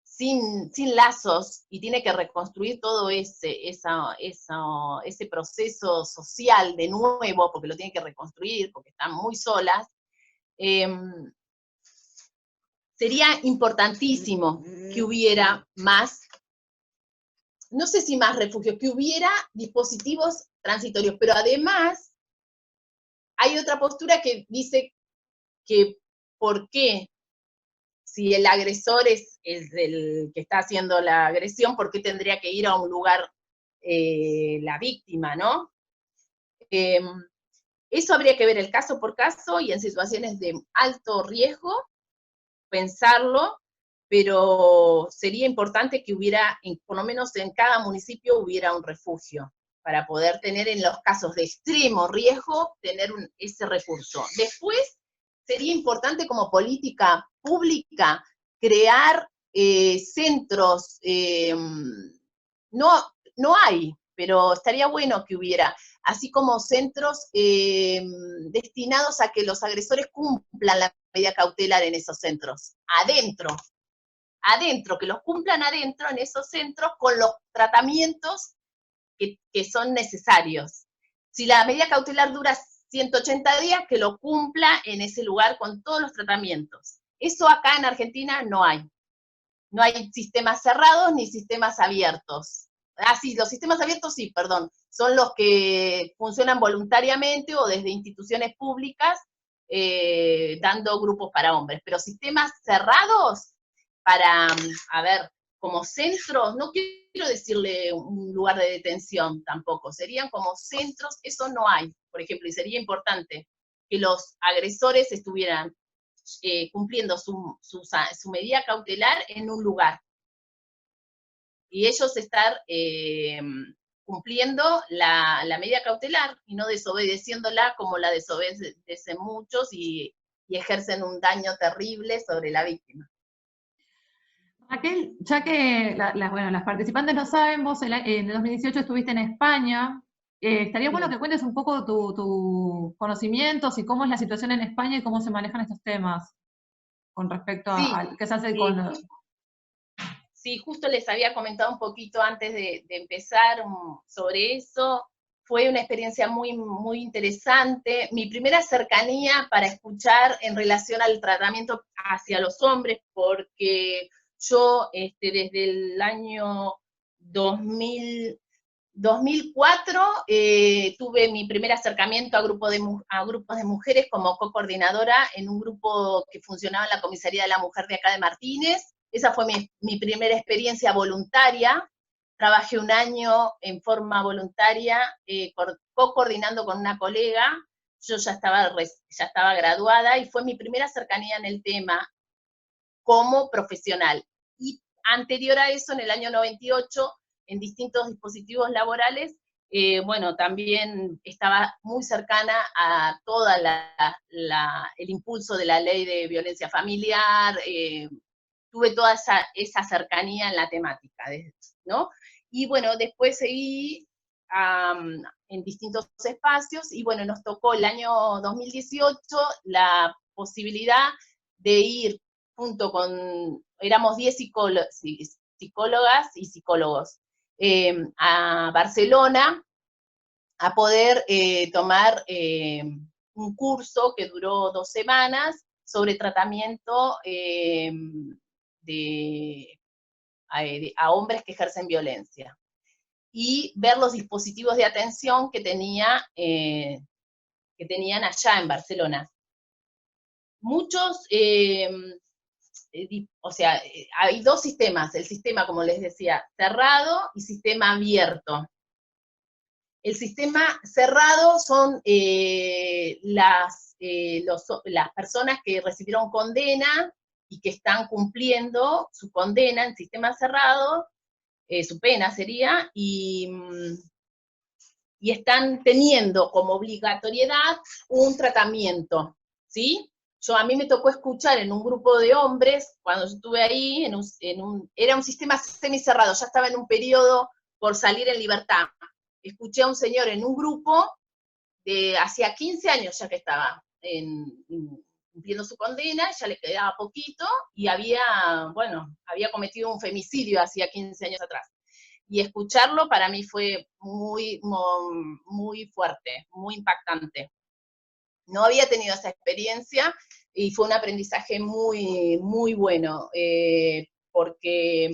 sin lazos, y tiene que reconstruir todo ese proceso social de nuevo, porque lo tiene que reconstruir, porque están muy solas. Sería importantísimo que hubiera más, no sé si más refugios, que hubiera dispositivos transitorios, pero además hay otra postura que dice que ¿por qué? Si el agresor es el que está haciendo la agresión, ¿por qué tendría que ir a un lugar la víctima, no? Eso habría que ver el caso por caso, y en situaciones de alto riesgo, pensarlo, pero sería importante que hubiera, por lo menos en cada municipio hubiera un refugio, para poder tener en los casos de extremo riesgo, tener ese recurso. Después, sería importante como política pública crear centros, no hay, pero estaría bueno que hubiera, así como centros destinados a que los agresores cumplan la medida cautelar en esos centros, adentro, que los cumplan adentro en esos centros con los tratamientos que son necesarios. Si la medida cautelar dura 180 días, que lo cumpla en ese lugar con todos los tratamientos. Eso acá en Argentina no hay. No hay sistemas cerrados ni sistemas abiertos. Sí, los sistemas abiertos sí, perdón, son los que funcionan voluntariamente o desde instituciones públicas, dando grupos para hombres. Pero sistemas cerrados para, a ver, como centros, no quiero decirle un lugar de detención tampoco, serían como centros, eso no hay, por ejemplo, y sería importante que los agresores estuvieran cumpliendo su medida cautelar en un lugar. Y ellos estar cumpliendo la medida cautelar y no desobedeciéndola como la desobedecen muchos y ejercen un daño terrible sobre la víctima. Raquel, ya que bueno, las participantes lo saben, vos en el 2018 estuviste en España, estaría bueno que cuentes un poco tus conocimientos y cómo es la situación en España y cómo se manejan estos temas con respecto a qué se hace con... Sí, justo les había comentado un poquito antes de empezar sobre eso. Fue una experiencia muy, muy interesante. Mi primera cercanía para escuchar en relación al tratamiento hacia los hombres, porque yo desde el año 2004 tuve mi primer acercamiento a grupos de mujeres como co-coordinadora en un grupo que funcionaba en la Comisaría de la Mujer de acá de Martínez. Esa fue mi primera experiencia voluntaria. Trabajé un año en forma voluntaria, co-coordinando con una colega. Yo ya estaba graduada y fue mi primera cercanía en el tema como profesional. Y anterior a eso, en el año 98, en distintos dispositivos laborales, bueno, también estaba muy cercana a toda el impulso de la ley de violencia familiar, tuve toda esa cercanía en la temática, ¿no? Y bueno, después seguí en distintos espacios, y bueno, nos tocó el año 2018 la posibilidad de ir junto con, éramos 10 psicólogas y psicólogos, a Barcelona, a poder tomar un curso que duró 2 semanas sobre tratamiento a hombres que ejercen violencia, y ver los dispositivos de atención que tenían allá en Barcelona. Muchos, o sea, hay dos sistemas, el sistema, como les decía, cerrado y sistema abierto. El sistema cerrado son las personas que recibieron condena y que están cumpliendo su condena en sistema cerrado, su pena sería, y están teniendo como obligatoriedad un tratamiento, ¿sí? A mí me tocó escuchar en un grupo de hombres, cuando yo estuve ahí, era un sistema semicerrado, ya estaba en un periodo por salir en libertad. Escuché a un señor en un grupo de hacía 15 años ya que estaba cumpliendo su condena, ya le quedaba poquito, y había cometido un femicidio hacía 15 años atrás. Y escucharlo para mí fue muy, muy fuerte, muy impactante. No había tenido esa experiencia y fue un aprendizaje muy, muy bueno, porque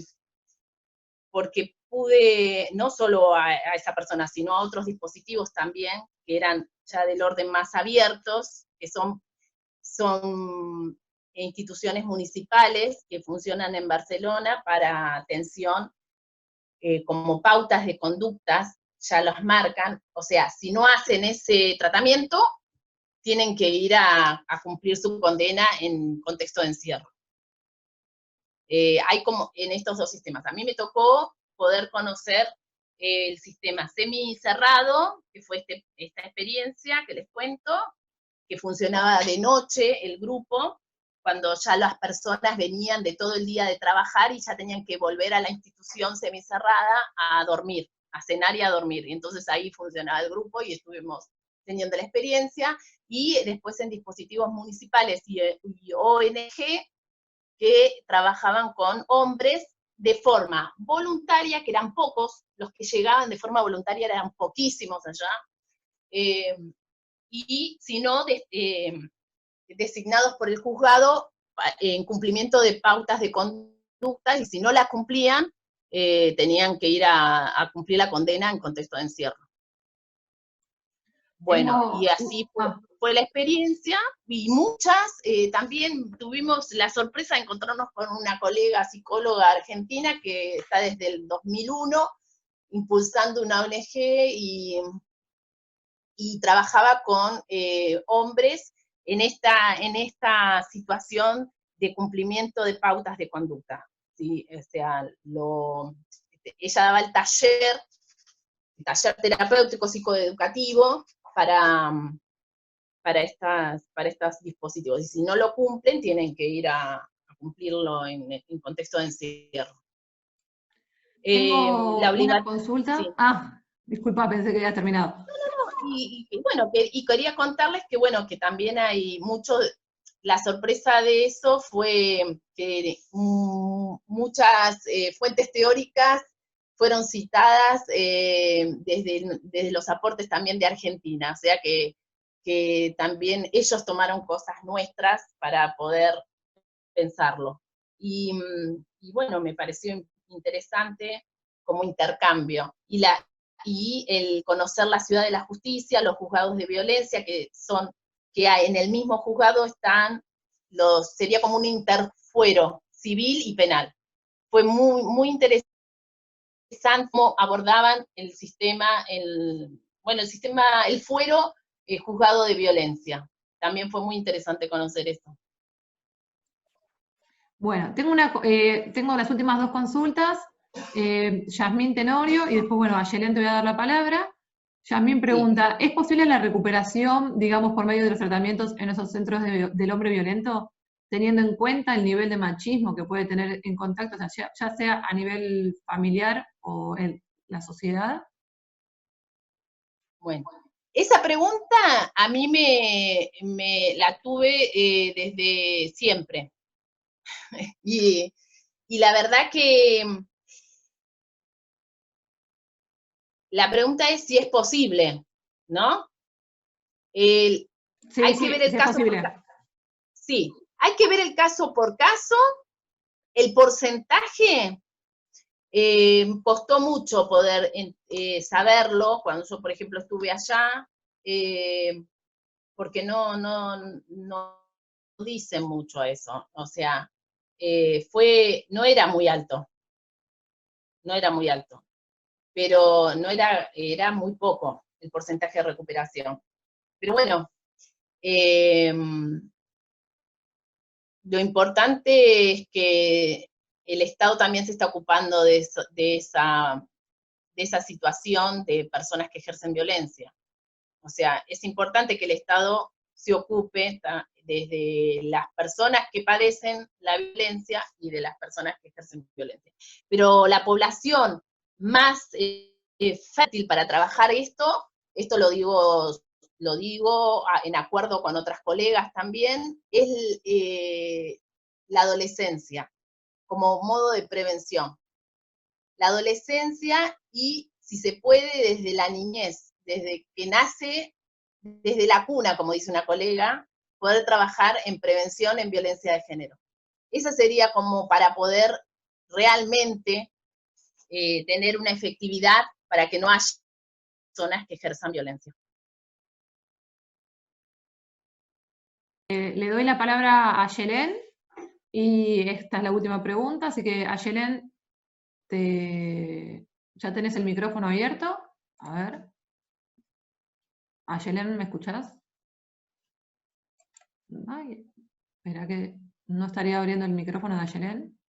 pude, no solo a esa persona, sino a otros dispositivos también, que eran ya del orden más abiertos, que son instituciones municipales que funcionan en Barcelona para atención, como pautas de conductas, ya los marcan, o sea, si no hacen ese tratamiento, tienen que ir a cumplir su condena en contexto de encierro. hay como en estos dos sistemas. A mí me tocó poder conocer el sistema semicerrado, que fue esta experiencia que les cuento, que funcionaba de noche el grupo, cuando ya las personas venían de todo el día de trabajar y ya tenían que volver a la institución semicerrada a dormir, a cenar y a dormir. Y entonces ahí funcionaba el grupo y estuvimos teniendo la experiencia, y después en dispositivos municipales y ONG que trabajaban con hombres de forma voluntaria, que eran pocos, los que llegaban de forma voluntaria eran poquísimos allá, y si no, designados por el juzgado en cumplimiento de pautas de conducta, y si no la cumplían, tenían que ir a cumplir la condena en contexto de encierro. Bueno, y así fue la experiencia, y muchas, también tuvimos la sorpresa de encontrarnos con una colega psicóloga argentina que está desde el 2001 impulsando una ONG y trabajaba con hombres en esta situación de cumplimiento de pautas de conducta. ¿Sí? O sea, ella daba el taller terapéutico psicoeducativo para estos dispositivos. Y si no lo cumplen, tienen que ir a cumplirlo en contexto de encierro. Tengo una consulta. Sí. Disculpa, pensé que había terminado. Y bueno, y quería contarles que, bueno, que también hay mucho, la sorpresa de eso fue que muchas fuentes teóricas fueron citadas desde los aportes también de Argentina, o sea que también ellos tomaron cosas nuestras para poder pensarlo. Y bueno, me pareció interesante como intercambio. Y el conocer la ciudad de la justicia, los juzgados de violencia, que en el mismo juzgado están sería como un interfuero civil y penal. Fue muy, muy interesante cómo abordaban el sistema, el fuero juzgado de violencia. También fue muy interesante conocer esto. Bueno, tengo las últimas dos consultas. Yasmín Tenorio, y después, bueno, a Yelén te voy a dar la palabra. Yasmín pregunta, ¿es posible la recuperación, digamos, por medio de los tratamientos en esos centros del hombre violento, teniendo en cuenta el nivel de machismo que puede tener en contacto, o sea, ya sea a nivel familiar o en la sociedad? Bueno, esa pregunta a mí me la tuve desde siempre. Y la verdad que la pregunta es si es posible, ¿no? Hay que ver el caso por caso. Sí, hay que ver el caso por caso. El porcentaje costó mucho poder saberlo cuando yo, por ejemplo, estuve allá, porque no dicen mucho eso. O sea, no era muy alto. No era muy alto. Pero era muy poco el porcentaje de recuperación. Pero bueno, lo importante es que el Estado también se está ocupando de esa situación de personas que ejercen violencia. O sea, es importante que el Estado se ocupe desde las personas que padecen la violencia y de las personas que ejercen violencia. Pero la población más fértil para trabajar esto lo digo en acuerdo con otras colegas también, es la adolescencia, como modo de prevención. La adolescencia y, si se puede, desde la niñez, desde que nace, desde la cuna, como dice una colega, poder trabajar en prevención en violencia de género. Esa sería como para poder realmente tener una efectividad para que no haya personas que ejerzan violencia. Le doy la palabra a Yelén, y esta es la última pregunta, así que a Yelén, ¿ya tenés el micrófono abierto? A ver. ¿A Yelén me escuchás? Ay, espera que no estaría abriendo el micrófono de Yelén.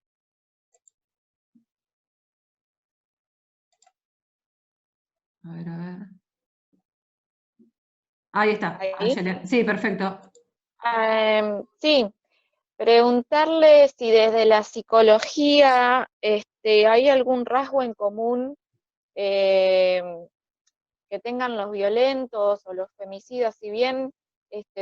A ver, a ver. Ahí está. ¿Ahí? Angela. Sí, perfecto. Sí, preguntarle si desde la psicología hay algún rasgo en común que tengan los violentos o los femicidas, si bien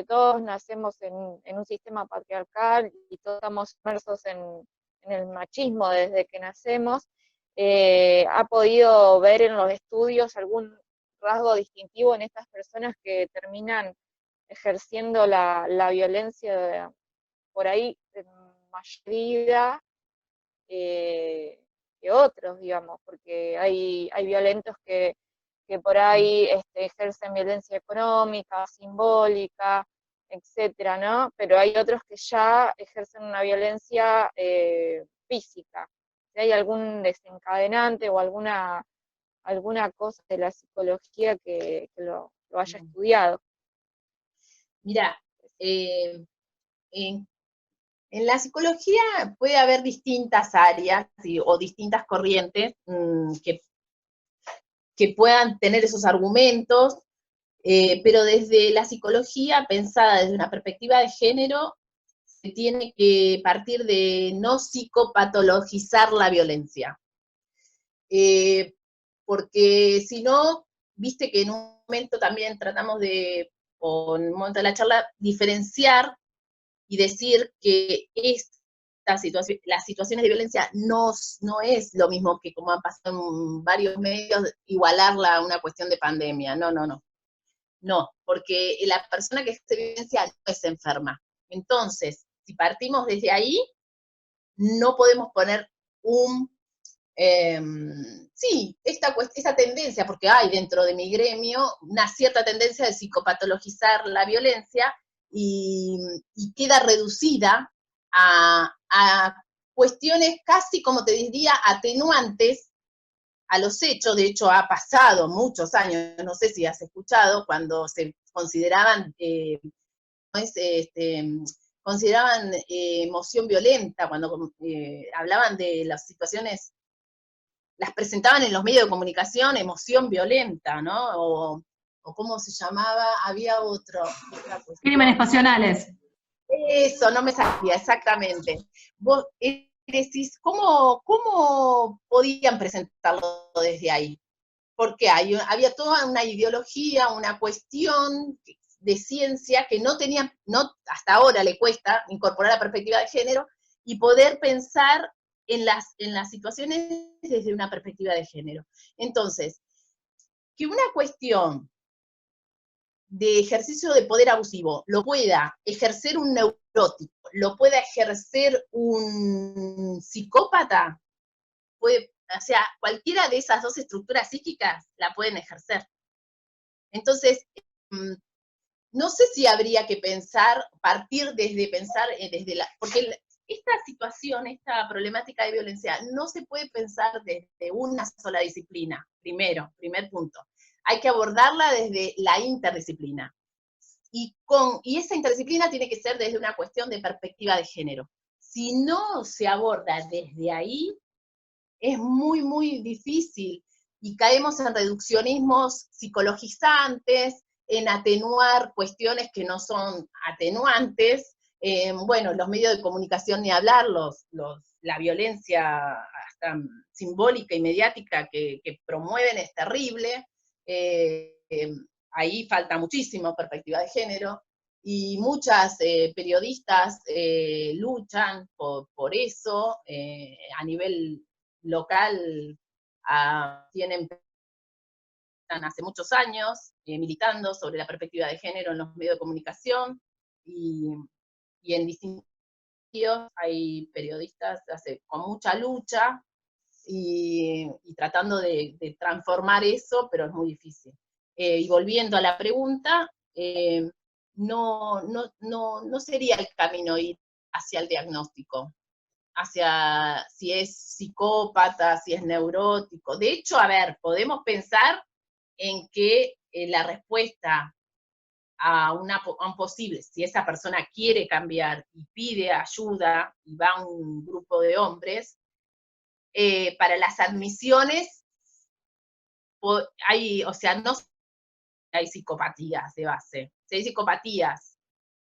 todos nacemos en un sistema patriarcal y todos estamos inmersos en el machismo desde que nacemos, ¿ha podido ver en los estudios algún rasgo distintivo en estas personas que terminan ejerciendo la violencia por ahí en mayor medida que otros, digamos? Porque hay violentos que por ahí ejercen violencia económica, simbólica, etcétera, ¿no? Pero hay otros que ya ejercen una violencia física. Si hay algún desencadenante o alguna cosa de la psicología que lo haya estudiado. Mira, en la psicología puede haber distintas áreas, ¿sí?, o distintas corrientes que puedan tener esos argumentos, pero desde la psicología pensada desde una perspectiva de género, se tiene que partir de no psicopatologizar la violencia. Porque si no, viste que en un momento también tratamos de, o en un momento de la charla, diferenciar y decir que las situaciones de violencia no es lo mismo que, como han pasado en varios medios, igualarla a una cuestión de pandemia. No, porque la persona que ejerce violencia no es enferma. Entonces, si partimos desde ahí, no podemos poner esta tendencia, porque hay dentro de mi gremio una cierta tendencia de psicopatologizar la violencia y queda reducida a cuestiones casi, como te diría, atenuantes a los hechos. De hecho, ha pasado muchos años, no sé si has escuchado, cuando se consideraban emoción violenta, cuando hablaban de las situaciones, las presentaban en los medios de comunicación, emoción violenta, ¿no? O ¿cómo se llamaba? Había otra cuestión. Crímenes pasionales. Eso, no me sabía, exactamente. Vos decís, ¿cómo podían presentarlo desde ahí? Porque había toda una ideología, una cuestión de ciencia que hasta ahora le cuesta incorporar la perspectiva de género y poder pensar en las situaciones desde una perspectiva de género. Entonces, que una cuestión de ejercicio de poder abusivo lo pueda ejercer un neurótico, lo pueda ejercer un psicópata, o sea, cualquiera de esas dos estructuras psíquicas la pueden ejercer. Entonces, no sé si habría que partir desde porque esta situación, esta problemática de violencia, no se puede pensar desde una sola disciplina, primer punto. Hay que abordarla desde la interdisciplina. Y esa interdisciplina tiene que ser desde una cuestión de perspectiva de género. Si no se aborda desde ahí, es muy, muy difícil, y caemos en reduccionismos psicologizantes, en atenuar cuestiones que no son atenuantes. Bueno, los medios de comunicación ni hablar, la violencia hasta simbólica y mediática que promueven es terrible. Ahí falta muchísimo perspectiva de género, y muchas periodistas luchan por eso a nivel local. Están hace muchos años militando sobre la perspectiva de género en los medios de comunicación, y en distintos medios hay periodistas con mucha lucha y tratando de transformar eso, pero es muy difícil. Y volviendo a la pregunta, no sería el camino ir hacia el diagnóstico, hacia si es psicópata, si es neurótico. De hecho, a ver, podemos pensar en que la respuesta a un posible, si esa persona quiere cambiar y pide ayuda y va a un grupo de hombres, para las admisiones o sea, no hay psicopatías de base. Si hay psicopatías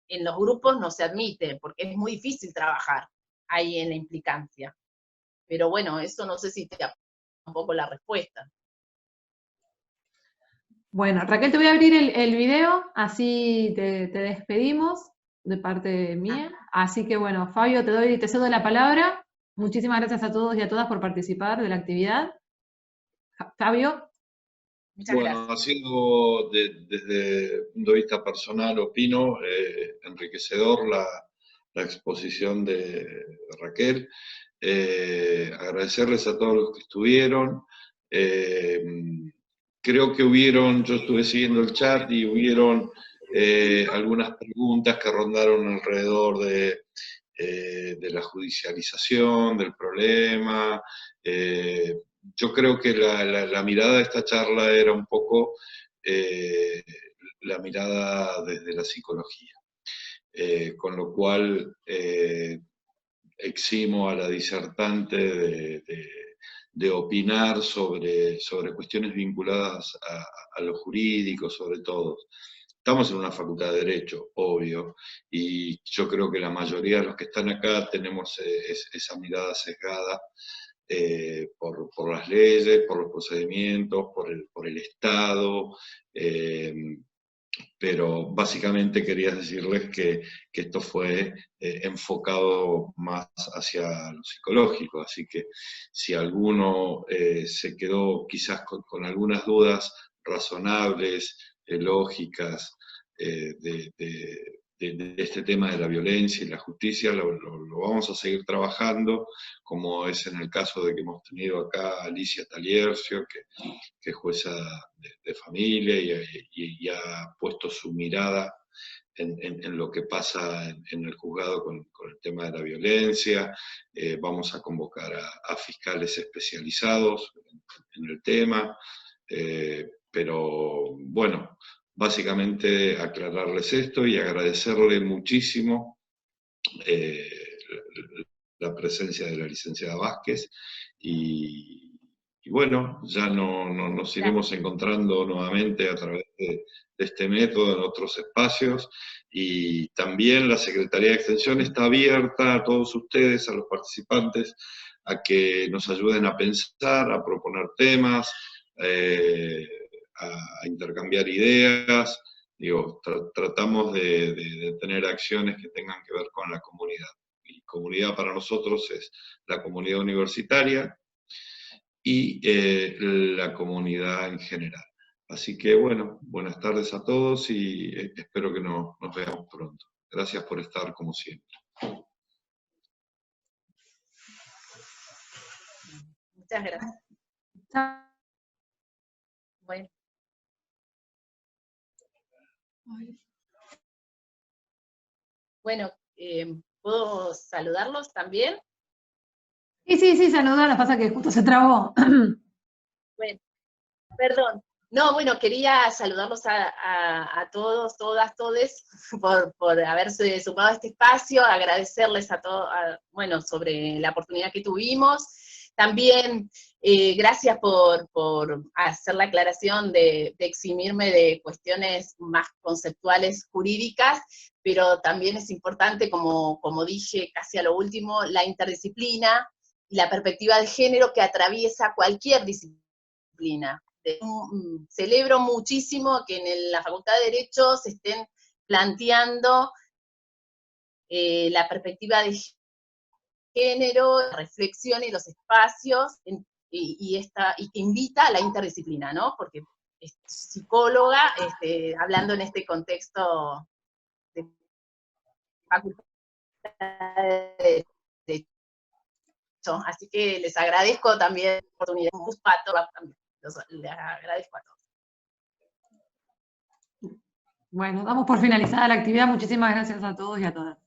en los grupos no se admite, porque es muy difícil trabajar ahí en la implicancia. Pero bueno, eso no sé si te da un poco la respuesta. Bueno, Raquel, te voy a abrir el video, así te despedimos de parte mía. Así que bueno, Fabio, te cedo la palabra. Muchísimas gracias a todos y a todas por participar de la actividad. Fabio. Muchas gracias. Ha sido, desde el punto de vista personal, opino, enriquecedor la exposición de Raquel. Agradecerles a todos los que estuvieron. Creo que yo estuve siguiendo el chat y hubieron algunas preguntas que rondaron alrededor de la judicialización del problema. Yo creo que la mirada de esta charla era un poco la mirada desde la psicología, con lo cual eximo a la disertante de opinar sobre cuestiones vinculadas a lo jurídico, sobre todo. Estamos en una facultad de Derecho, obvio, y yo creo que la mayoría de los que están acá tenemos esa mirada sesgada por las leyes, por los procedimientos, por el Estado, pero básicamente quería decirles que esto fue enfocado más hacia lo psicológico, así que si alguno se quedó quizás con algunas dudas razonables, lógicas, de este tema de la violencia y la justicia, lo vamos a seguir trabajando, como es en el caso de que hemos tenido acá a Alicia Taliercio, que es jueza de familia y ha puesto su mirada en lo que pasa en el juzgado con el tema de la violencia. Vamos a convocar a fiscales especializados en el tema, pero bueno, básicamente aclararles esto y agradecerle muchísimo la presencia de la licenciada Vázquez y bueno, ya nos iremos encontrando nuevamente a través de este método en otros espacios, y también la Secretaría de Extensión está abierta a todos ustedes, a los participantes, a que nos ayuden a pensar, a proponer temas, a intercambiar ideas. Digo, tratamos de tener acciones que tengan que ver con la comunidad. Y comunidad para nosotros es la comunidad universitaria y la comunidad en general. Así que bueno, buenas tardes a todos y espero que nos veamos pronto. Gracias por estar como siempre. Muchas gracias. Bueno. Bueno, ¿puedo saludarlos también? Sí, saluda, lo que pasa que justo se trabó. Bueno, perdón. No, bueno, quería saludarlos a todos, todas, todes, por haberse sumado a este espacio, agradecerles a todos, bueno, sobre la oportunidad que tuvimos. También gracias por hacer la aclaración de eximirme de cuestiones más conceptuales jurídicas, pero también es importante, como dije casi a lo último, la interdisciplina y la perspectiva de género que atraviesa cualquier disciplina. Celebro muchísimo que en la Facultad de Derecho se estén planteando la perspectiva de género, la reflexión y los espacios, y que invita a la interdisciplina, ¿no? Porque es psicóloga, hablando en este contexto de facultad de Derecho. Así que les agradezco también la oportunidad, les agradezco a todos. Bueno, damos por finalizada la actividad. Muchísimas gracias a todos y a todas.